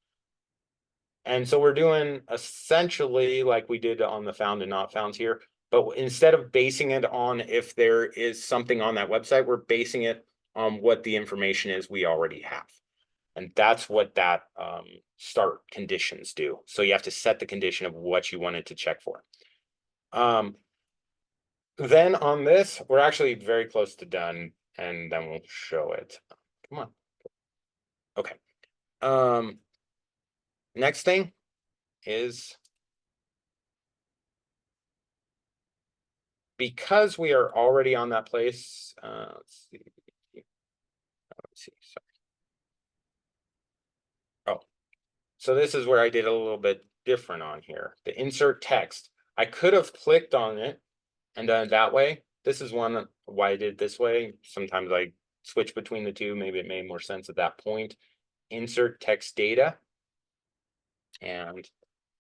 And so we're doing essentially like we did on the found and not found here, but instead of basing it on if there is something on that website, we're basing it on what the information is we already have. And that's what that start conditions do. So you have to set the condition of what you wanted to check for. Then on this, we're actually very close to done, and then we'll show it. Come on. Okay. Next thing is, because we are already on that place, let's see. Sorry. Oh, so this is where I did a little bit different on here. The insert text. I could have clicked on it and done it that way. This is one why I did it this way. Sometimes I switch between the two. Maybe it made more sense at that point. Insert text data. And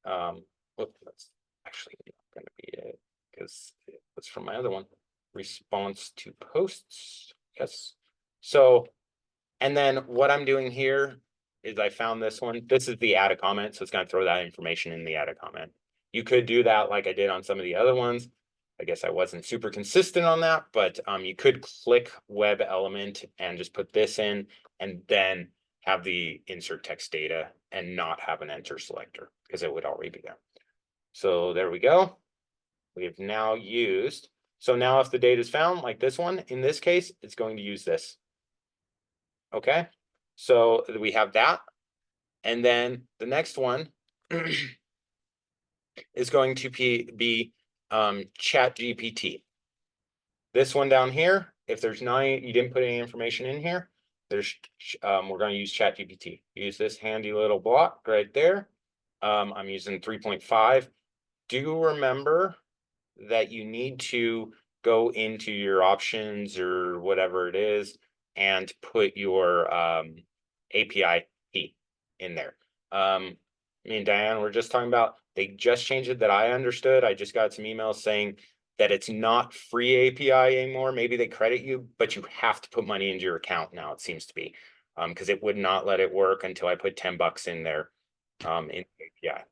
that's actually not going to be it because it was from my other one. Response to posts. Yes. So, and then what I'm doing here is I found this one. This is the add a comment. So it's going to throw that information in the add a comment. You could do that like I did on some of the other ones. I guess I wasn't super consistent on that, but you could click web element and just put this in and then have the insert text data and not have an enter selector because it would already be there. So there we go. We have now used. So now if the data is found like this one, in this case, it's going to use this. Okay. So we have that. And then the next one is going to be ChatGPT. This one down here, if there's none, you didn't put any information in here, there's we're going to use ChatGPT. Use this handy little block right there. I'm using 3.5. Do remember that you need to go into your options or whatever it is and put your API key in there. Me and Diane were just talking about, they just changed it that I understood. I just got some emails saying that it's not free API anymore. Maybe they credit you, but you have to put money into your account now, it seems to be, because it would not let it work until I put $10 in there in API.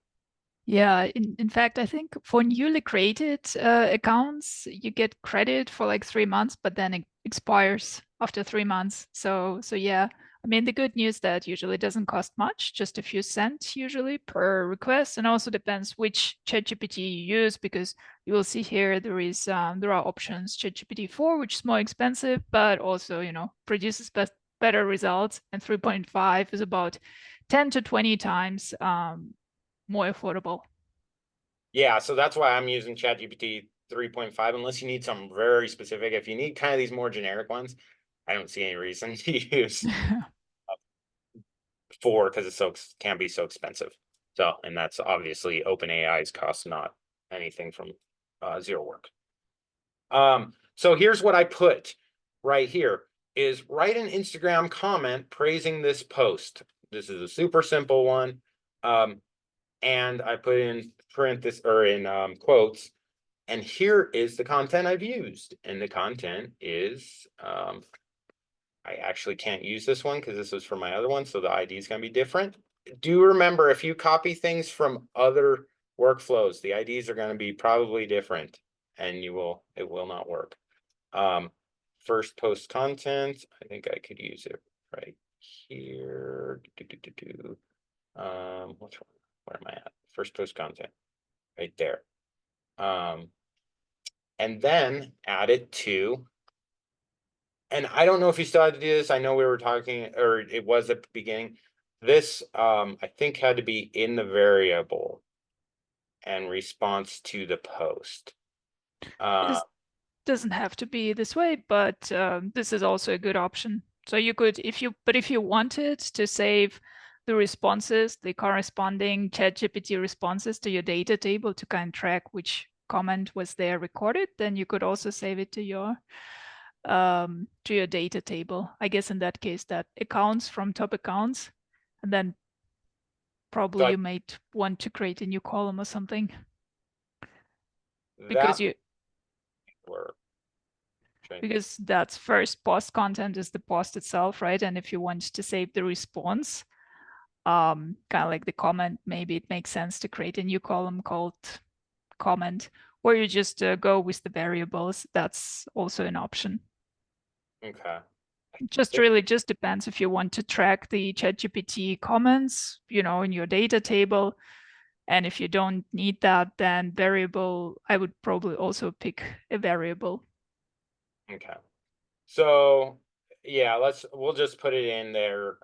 Yeah, in fact, I think for newly created accounts, you get credit for like 3 months, but then it expires after 3 months. So yeah, I mean, the good news that usually doesn't cost much, just a few cents usually per request, and also depends which ChatGPT you use, because you will see here there are options ChatGPT 4, which is more expensive, but also produces better results, and 3.5 is about 10 to 20 times more affordable. Yeah, so that's why I'm using ChatGPT 3.5, unless you need something very specific. If you need kind of these more generic ones, I don't see any reason to use 4 because it can be so expensive. So, and that's obviously OpenAI's cost, not anything from ZeroWork. So here's what I put right here is write an Instagram comment praising this post. This is a super simple one. And I put in parentheses or in quotes, and here is the content I've used. And the content is, I actually can't use this one because this was from my other one, so the ID is going to be different. Do remember, if you copy things from other workflows, the IDs are going to be probably different, and it will not work. First post content, I think I could use it right here. Which one? Where am I at? First post content, right there. And then add it to, and I don't know if you still had to do this. I know we were talking, or it was at the beginning. this, I think had to be in the variable and response to the post. This doesn't have to be this way, but this is also a good option. So you could, if you wanted to save the responses, the corresponding ChatGPT responses to your data table to kind of track which comment was there recorded, then you could also save it to your data table. I guess in that case, that accounts from top accounts, and then probably you might want to create a new column or something because you work. because that's first post content is the post itself, right? And if you want to save the response, kind of like the comment, maybe it makes sense to create a new column called comment, or you just go with the variables. That's also an option. Okay. Just really just depends if you want to track the ChatGPT comments, in your data table. And if you don't need that, then variable, I would probably also pick a variable. Okay. So yeah, we'll just put it in there.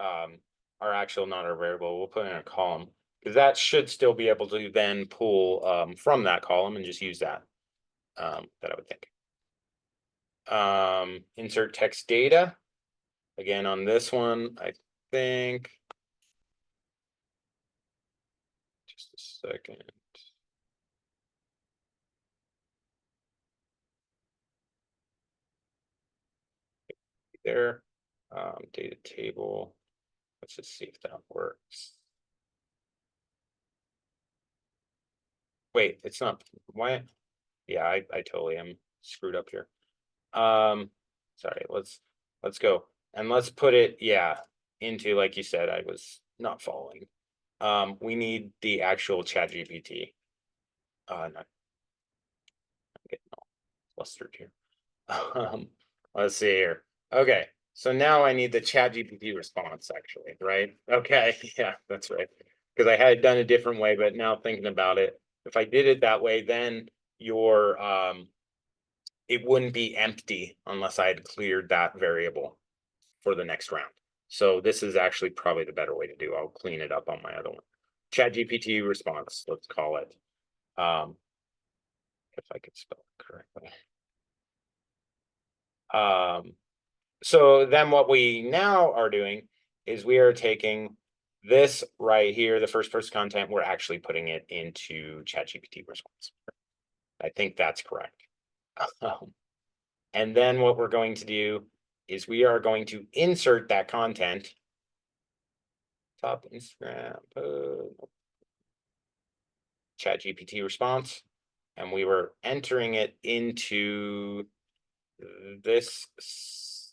Our actual, not our variable, we'll put it in a column because that should still be able to then pull from that column and just use that. That I would think. Insert text data. Again, on this one, I think. Just a second. There. Data table. Let's just see if that works. Wait, it's not. Why? Yeah, I totally am screwed up here. Sorry, let's go. And let's put it, yeah, into, like you said, I was not following. We need the actual ChatGPT. I'm getting all flustered here. Let's see here. Okay, so now I need the ChatGPT response, actually, right? Okay, yeah, that's right. Because I had it done a different way, but now thinking about it, if I did it that way, then your it wouldn't be empty unless I had cleared that variable for the next round. So this is actually probably the better way to do. I'll clean it up on my other one. ChatGPT response, let's call it. If I could spell it correctly. So then what we now are doing is we are taking this right here, the first post content, we're actually putting it into ChatGPT response. I think that's correct. And then what we're going to do is we are going to insert that content. Top Instagram, ChatGPT response, and we were entering it into this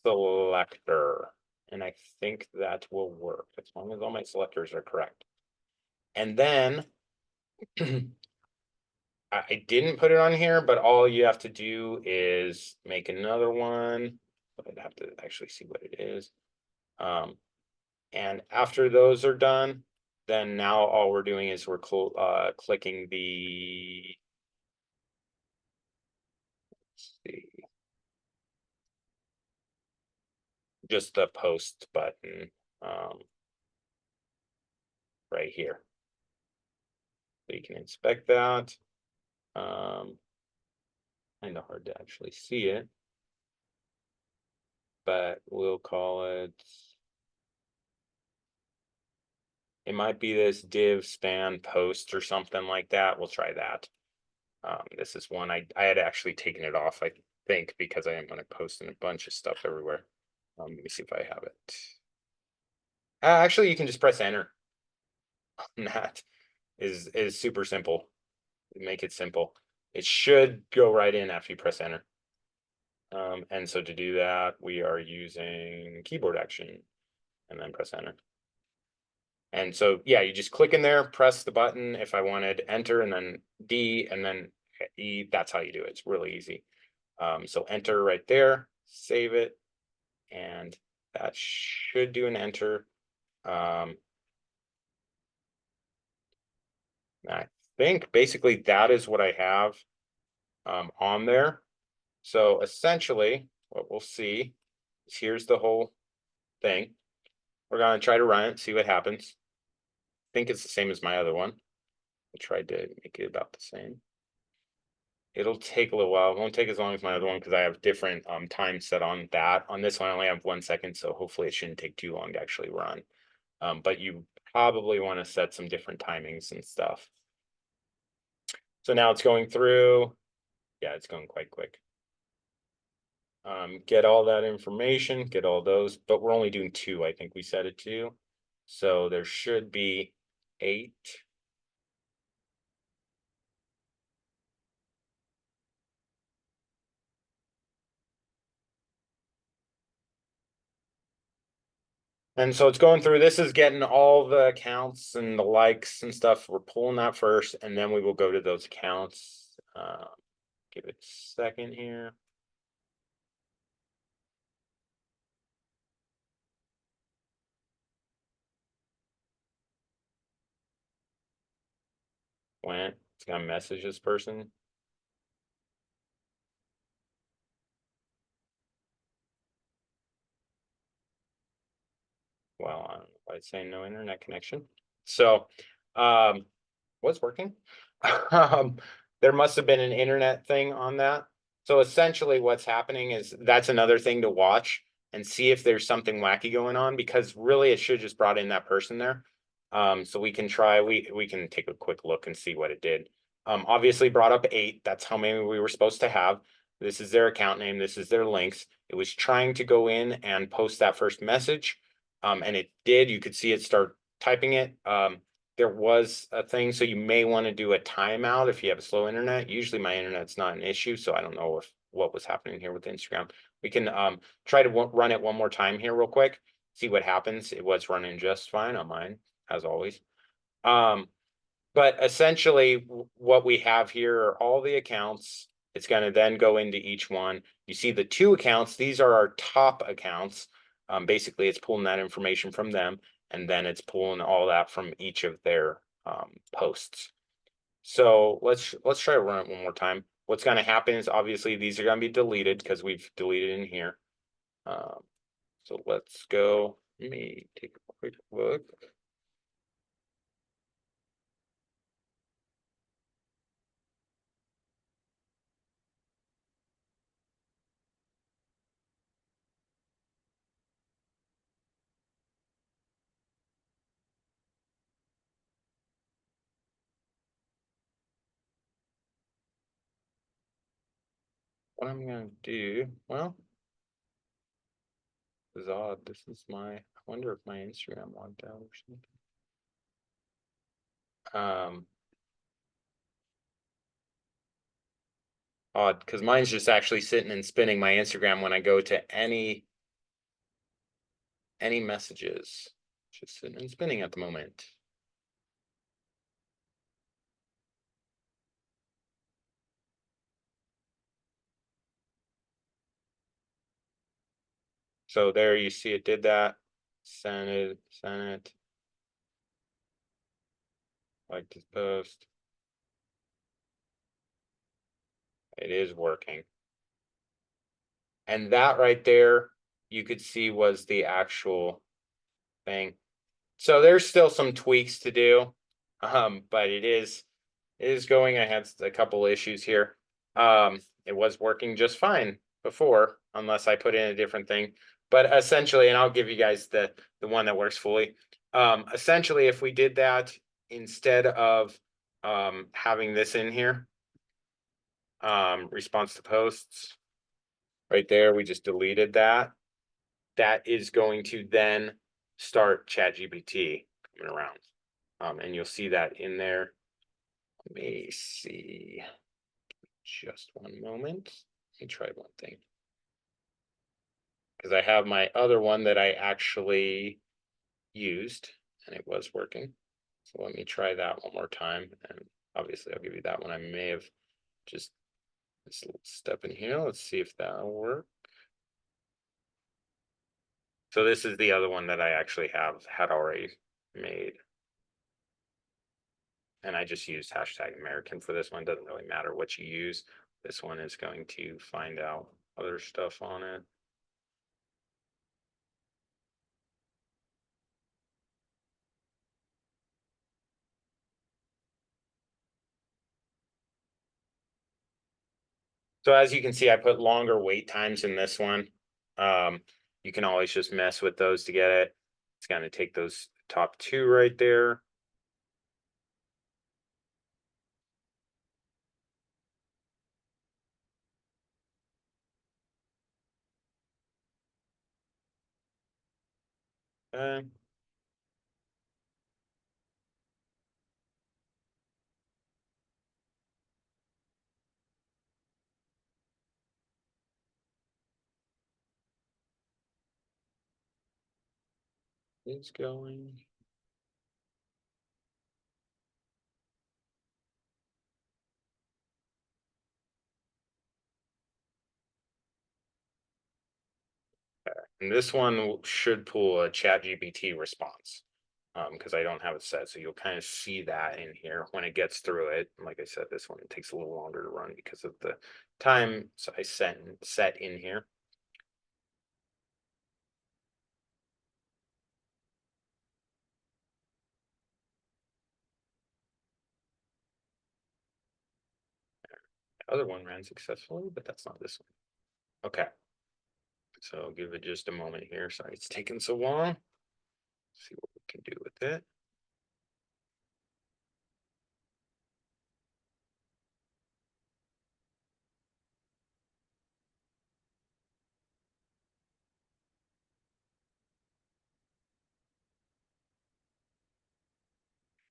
selector. And I think that will work as long as all my selectors are correct. And then I didn't put it on here, but all you have to do is make another one. I'd have to actually see what it is. And after those are done, then now all we're doing is we're clicking the, let's see, just the post button right here. So you can inspect that. Kind of hard to actually see it, but we'll call it, it might be this div span post or something like that. We'll try that. This is one I had actually taken it off, I think, because I am going to post in a bunch of stuff everywhere. Let me see if I have it. Actually, you can just press enter. That is super simple. Make it simple. It should go right in after you press enter. And so to do that, we are using keyboard action and then press enter. And so, yeah, you just click in there, press the button. If I wanted enter and then D and then E, that's how you do it. It's really easy. So enter right there, save it, and that should do an enter. I think basically that is what I have on there. So essentially what we'll see is here's the whole thing. we're gonna try to run it, see what happens. I think it's the same as my other one. I tried to make it about the same. It'll take a little while. It won't take as long as my other one because I have different time set on that. On this one, I only have 1 second, so hopefully it shouldn't take too long to actually run. But you probably want to set some different timings and stuff. So now it's going through. Yeah, it's going quite quick. Get all that information, get all those, but we're only doing 2, I think we set it to. So there should be 8. And so it's going through, this is getting all the accounts and the likes and stuff. We're pulling that first, and then we will go to those accounts. Give it a second here. It's gonna message this person. Well, I don't know why it's saying no internet connection. So, what's working? There must have been an internet thing on that. So essentially what's happening is that's another thing to watch and see if there's something wacky going on, because really it should just brought in that person there. So we can try, we can take a quick look and see what it did. Obviously brought up 8. That's how many we were supposed to have. This is their account name. This is their links. It was trying to go in and post that first message. And it did. You could see it start typing it. There was a thing, so you may want to do a timeout if you have a slow internet. Usually my internet's not an issue, so I don't know what was happening here with Instagram. We can try to run it one more time here real quick, see what happens. It was running just fine on mine, as always. But essentially what we have here are all the accounts. It's going to then go into each one. You see the 2 accounts. These are our top accounts. Basically, it's pulling that information from them, and then it's pulling all that from each of their posts. So let's try to run it one more time. What's going to happen is obviously these are going to be deleted because we've deleted in here. So let's go. Let me take a quick look. What I'm going to do, well, this is odd. This is my, I wonder if my Instagram logged out or something. Odd, because mine's just actually sitting and spinning my Instagram when I go to any messages. Just sitting and spinning at the moment. So there you see it did that. Send it. Like this post. It is working. And that right there, you could see was the actual thing. So there's still some tweaks to do. But it is going. I had a couple issues here. It was working just fine before, unless I put in a different thing. But essentially, and I'll give you guys the one that works fully. Essentially, if we did that instead of having this in here, response to posts, right there, we just deleted that. That is going to then start ChatGPT coming around. And you'll see that in there. Let me see. Just one moment. Let me try one thing. Because I have my other one that I actually used and it was working. So let me try that one more time. And obviously I'll give you that one. I may have just this little step in here. Let's see if that'll work. So this is the other one that I actually had already made. And I just used #American for this one. Doesn't really matter what you use. This one is going to find out other stuff on it. So as you can see, I put longer wait times in this one. You can always just mess with those to get it. It's going to take those top two right there. Uh, it's going. And this one should pull a ChatGPT response because I don't have it set. So you'll kind of see that in here when it gets through it. Like I said, this one takes a little longer to run because of the time I set in here. The other one ran successfully, but that's not this one. Okay. So I'll give it just a moment here. Sorry, it's taking so long. See what we can do with it.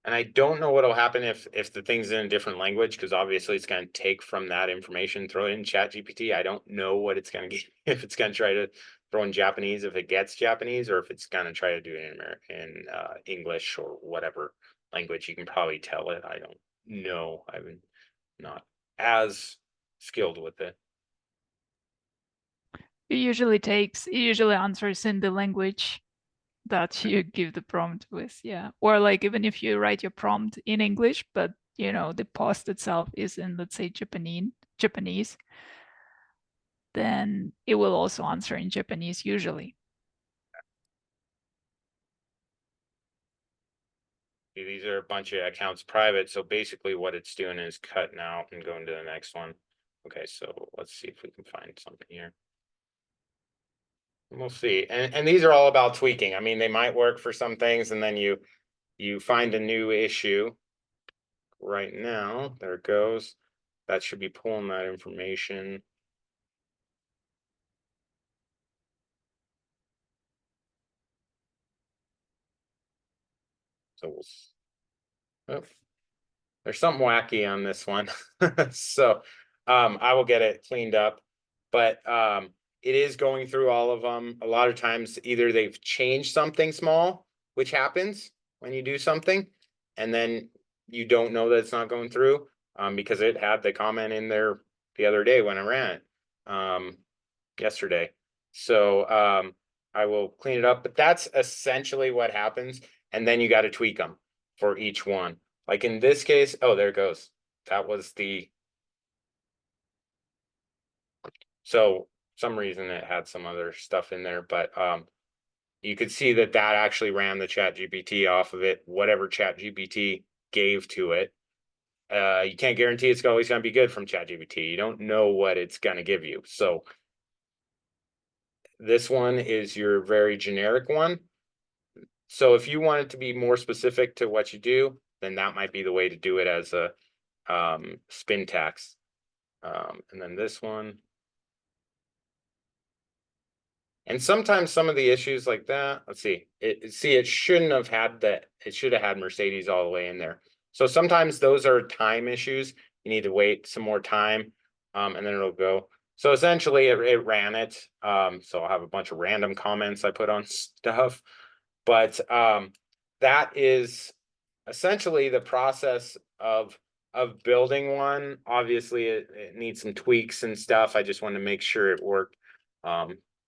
And I don't know what'll happen if the thing's in a different language, because obviously it's going to take from that information, throw it in ChatGPT. I don't know what it's going to get, if it's going to try to throw in Japanese, if it gets Japanese, or if it's going to try to do it in English or whatever language. You can probably tell it. I don't know. I'm not as skilled with it. It usually answers in the language that you give the prompt with, yeah. Or like even if you write your prompt in English, but the post itself is in, let's say, Japanese, then it will also answer in Japanese usually. These are a bunch of accounts private. So basically what it's doing is cutting out and going to the next one. Okay, so let's see if we can find something here. We'll see. And these are all about tweaking. I mean, they might work for some things, and then you find a new issue. Right now, there it goes. That should be pulling that information. So oh, there's something wacky on this one. So I will get it cleaned up. But it is going through all of them. A lot of times either they've changed something small, which happens when you do something, and then you don't know that it's not going through because it had the comment in there the other day when I ran it yesterday. So I will clean it up, but that's essentially what happens. And then you got to tweak them for each one. Like in this case, oh, there it goes. That was so some reason it had some other stuff in there, but you could see that actually ran the ChatGPT off of it, whatever ChatGPT gave to it. You can't guarantee it's always going to be good from ChatGPT. You don't know what it's going to give you. So this one is your very generic one. So if you want it to be more specific to what you do, then that might be the way to do it as a spin tax. And then this one. And sometimes some of the issues like that, let's see, it shouldn't have had that. It should have had Mercedes all the way in there. So sometimes those are time issues. You need to wait some more time, and then it'll go. So essentially it ran it. So I'll have a bunch of random comments I put on stuff. But that is essentially the process of building one. Obviously it needs some tweaks and stuff. I just wanted to make sure it worked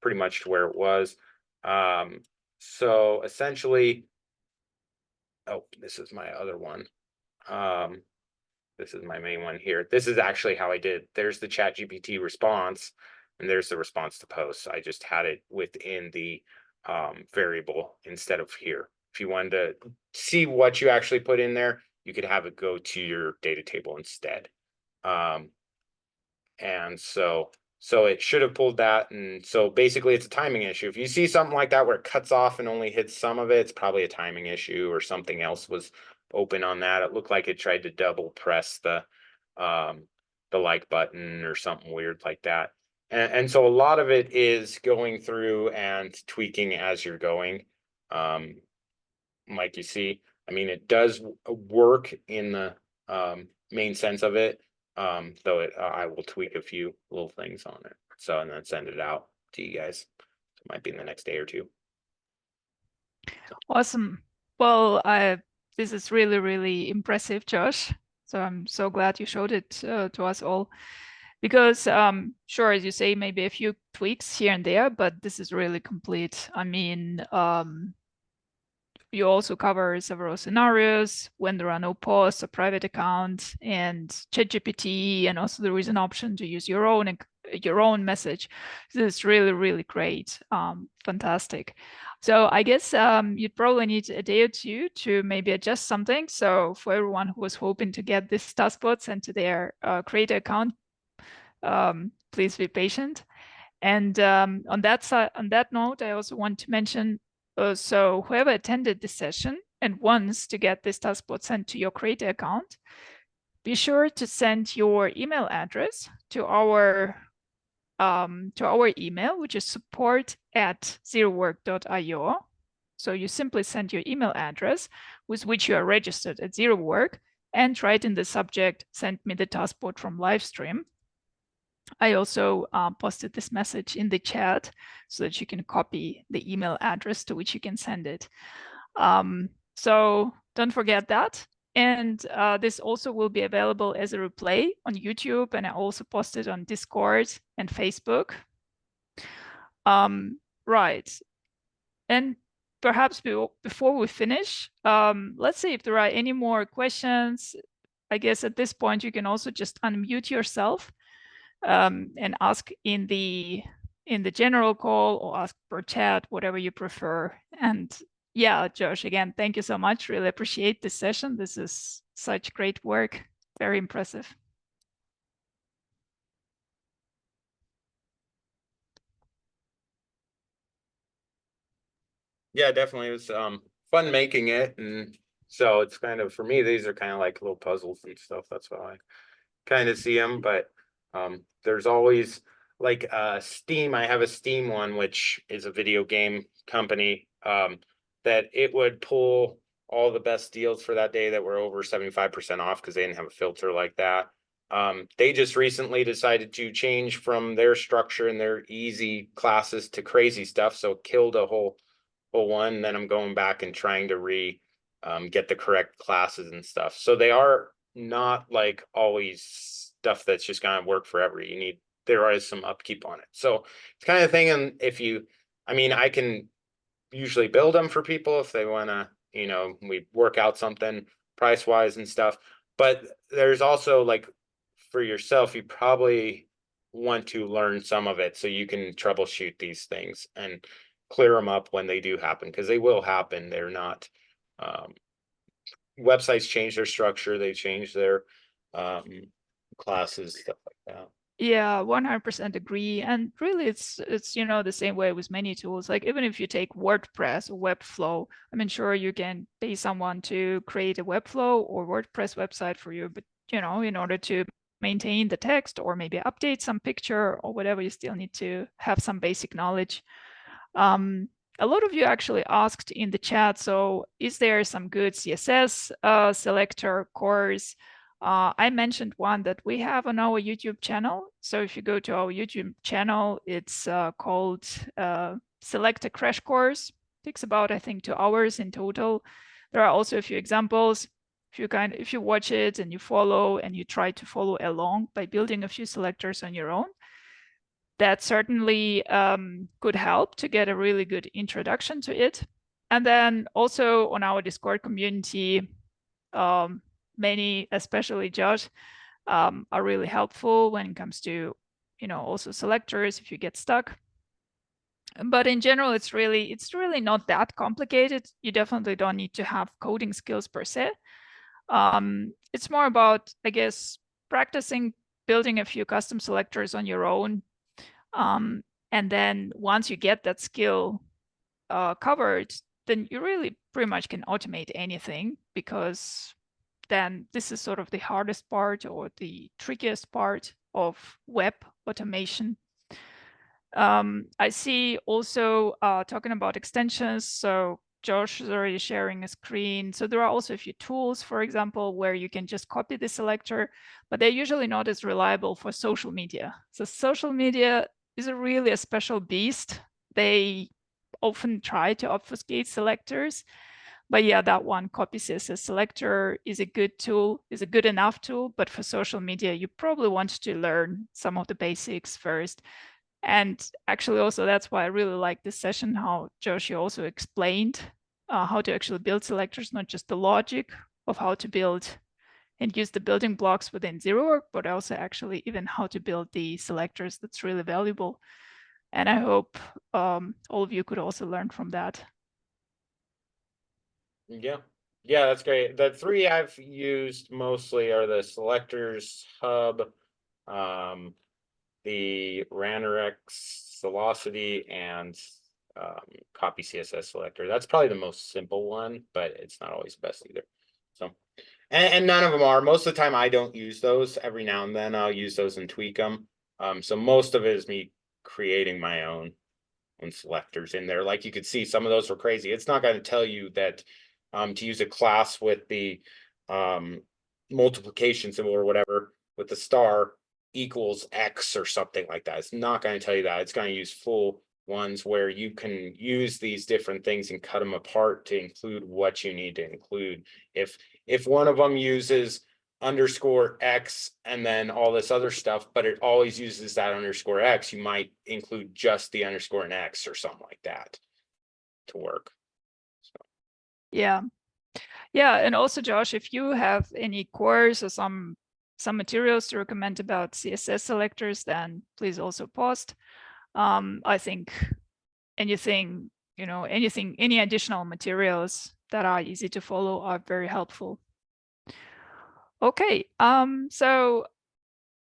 pretty much to where it was. So essentially, oh, this is my other one. This is my main one here. This is actually how I did. There's the ChatGPT response, and there's the response to posts. I just had it within the variable instead of here. If you wanted to see what you actually put in there, you could have it go to your data table instead. And so it should have pulled that. And so basically it's a timing issue. If you see something like that where it cuts off and only hits some of it, it's probably a timing issue or something else was open on that. It looked like it tried to double press the like button or something weird like that. And so a lot of it is going through and tweaking as you're going. Like you see, I mean, it does work in the main sense of it. Though I will tweak a few little things on it. So, and then send it out to you guys. It might be in the next day or two. Awesome. Well, this is really, really impressive, Josh. So I'm so glad you showed it to us all. Because sure, as you say, maybe a few tweaks here and there, but this is really complete. I mean, you also cover several scenarios when there are no posts, a private account, and ChatGPT, and also there is an option to use your own message. This is really, really great. Fantastic. So I guess you'd probably need a day or two to maybe adjust something. So for everyone who was hoping to get this TaskBot sent to their creator account, please be patient. And on that note, I also want to mention, so whoever attended this session and wants to get this TaskBot sent to your creator account, be sure to send your email address to our email, which is support@zerowork.io. So you simply send your email address with which you are registered at ZeroWork and write in the subject, "Send me the TaskBot from livestream." I also posted this message in the chat so that you can copy the email address to which you can send it. So don't forget that. And this also will be available as a replay on YouTube, and I also posted on Discord and Facebook. Right. And perhaps before we finish, let's see if there are any more questions. I guess at this point, you can also just unmute yourself and ask in the general call or ask per chat, whatever you prefer. And yeah, Josh, again, thank you so much. Really appreciate this session. This is such great work. Very impressive. Yeah, definitely. It was fun making it. And so it's kind of, for me, these are kind of like little puzzles and stuff. That's how I kind of see them. But there's always like Steam. I have a Steam one, which is a video game company that it would pull all the best deals for that day that were over 75% off because they didn't have a filter like that. They just recently decided to change from their structure and their easy classes to crazy stuff. So it killed a whole one. And then I'm going back and trying to get the correct classes and stuff. So they are not like always stuff that's just gonna work forever. There is some upkeep on it. So it's kind of thing. And I mean, I can usually build them for people if they want to, we work out something price wise and stuff. But there's also like for yourself, you probably want to learn some of it so you can troubleshoot these things and clear them up when they do happen, because they will happen. They're not websites change their structure, they change their classes, stuff like that. Yeah, 100% agree. And really, it's the same way with many tools. Like even if you take WordPress or Webflow, I mean, sure, you can pay someone to create a Webflow or WordPress website for you, but in order to maintain the text or maybe update some picture or whatever, you still need to have some basic knowledge. A lot of you actually asked in the chat, so is there some good CSS selector course? I mentioned one that we have on our YouTube channel. So if you go to our YouTube channel, it's called Select a Crash Course. It takes about, I think, 2 hours in total. There are also a few examples. If you watch it and you follow and you try to follow along by building a few selectors on your own, that certainly could help to get a really good introduction to it. And then also on our Discord community, many, especially Josh, are really helpful when it comes to, also selectors if you get stuck. But in general, it's really not that complicated. You definitely don't need to have coding skills per se. It's more about, I guess, practicing building a few custom selectors on your own. And then once you get that skill covered, then you really pretty much can automate anything, because then this is sort of the hardest part or the trickiest part of web automation. I see also talking about extensions. So Josh is already sharing a screen. So there are also a few tools, for example, where you can just copy the selector, but they're usually not as reliable for social media. So social media is really a special beast. They often try to obfuscate selectors. But yeah, that one, copy CSS selector, is a good tool, is a good enough tool. But for social media, you probably want to learn some of the basics first. And actually also that's why I really like this session, how Josh, you also explained how to actually build selectors, not just the logic of how to build and use the building blocks within ZeroWork, but also actually even how to build the selectors. That's really valuable. And I hope all of you could also learn from that. Yeah, that's great. The three I've used mostly are the selectors hub, the Ranorex velocity, and copy CSS selector. That's probably the most simple one, but it's not always best either. So, and none of them are. Most of the time I don't use those. Every now and then I'll use those and tweak them. So most of it is me creating my own selectors in there. Like you could see, some of those were crazy. It's not going to tell you that to use a class with the multiplication symbol or whatever with the star equals X or something like that. It's not going to tell you that. It's going to use full ones where you can use these different things and cut them apart to include what you need to include. If one of them uses underscore X and then all this other stuff, but it always uses that underscore X, you might include just the underscore and X or something like that to work. So. Yeah. And also, Josh, if you have any course or some materials to recommend about CSS selectors, then please also post. I think anything, any additional materials that are easy to follow are very helpful. Okay, so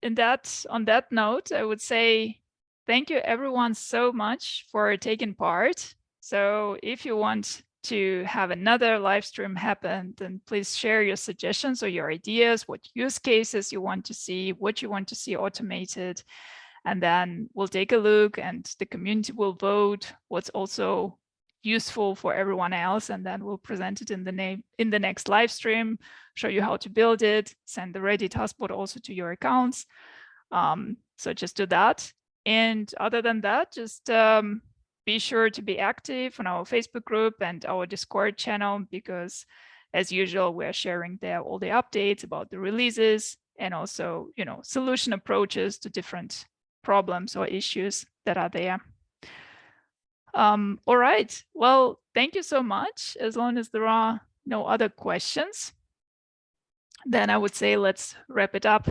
on that note, I would say thank you everyone so much for taking part. So if you want to have another live stream happen, then please share your suggestions or your ideas, what use cases you want to see, what you want to see automated. And then we'll take a look and the community will vote what's also useful for everyone else. And then we'll present it in the next live stream, show you how to build it, send the ready TaskBot also to your accounts. So just do that. And other than that, just be sure to be active on our Facebook group and our Discord channel, because as usual, we're sharing there all the updates about the releases and also, solution approaches to different problems or issues that are there. All right. Well, thank you so much. As long as there are no other questions, then I would say let's wrap it up.